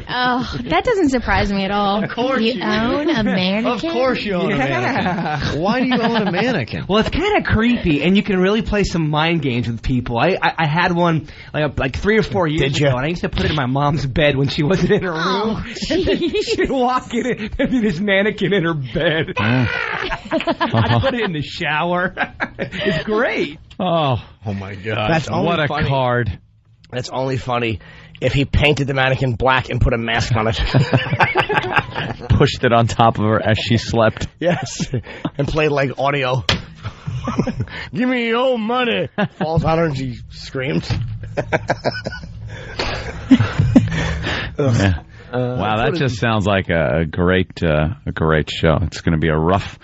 Oh, that doesn't surprise me at all. Of course you own a mannequin. Of course you own a mannequin. Why do you own a mannequin? Well, it's kind of creepy, and you can really play some mind games with people. I had one like 3 or 4 years ago, and I used to put it in my mom's bed when she wasn't in her room. She'd walk in and there'd be this mannequin in her bed. I'd put it in the shower. It's great. Oh my God. That's only what a funny. card. That's only funny if he painted the mannequin black and put a mask on it. Pushed it on top of her as she slept. Yes. And played like audio. Give me your money. Falls on her and she screams. Yeah. Wow, that just sounds like a great show. It's going to be a rough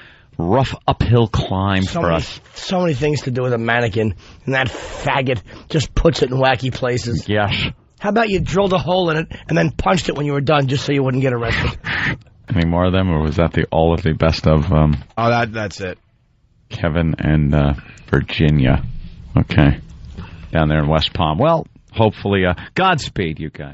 uphill climb for us. So many things to do with a mannequin, and that faggot just puts it in wacky places. Yes. How about you drilled a hole in it and then punched it when you were done just so you wouldn't get arrested? Any more of them, or was that all of the best of that's it. Kevin and Virginia? Okay. Down there in West Palm. Well, hopefully, Godspeed, you guys.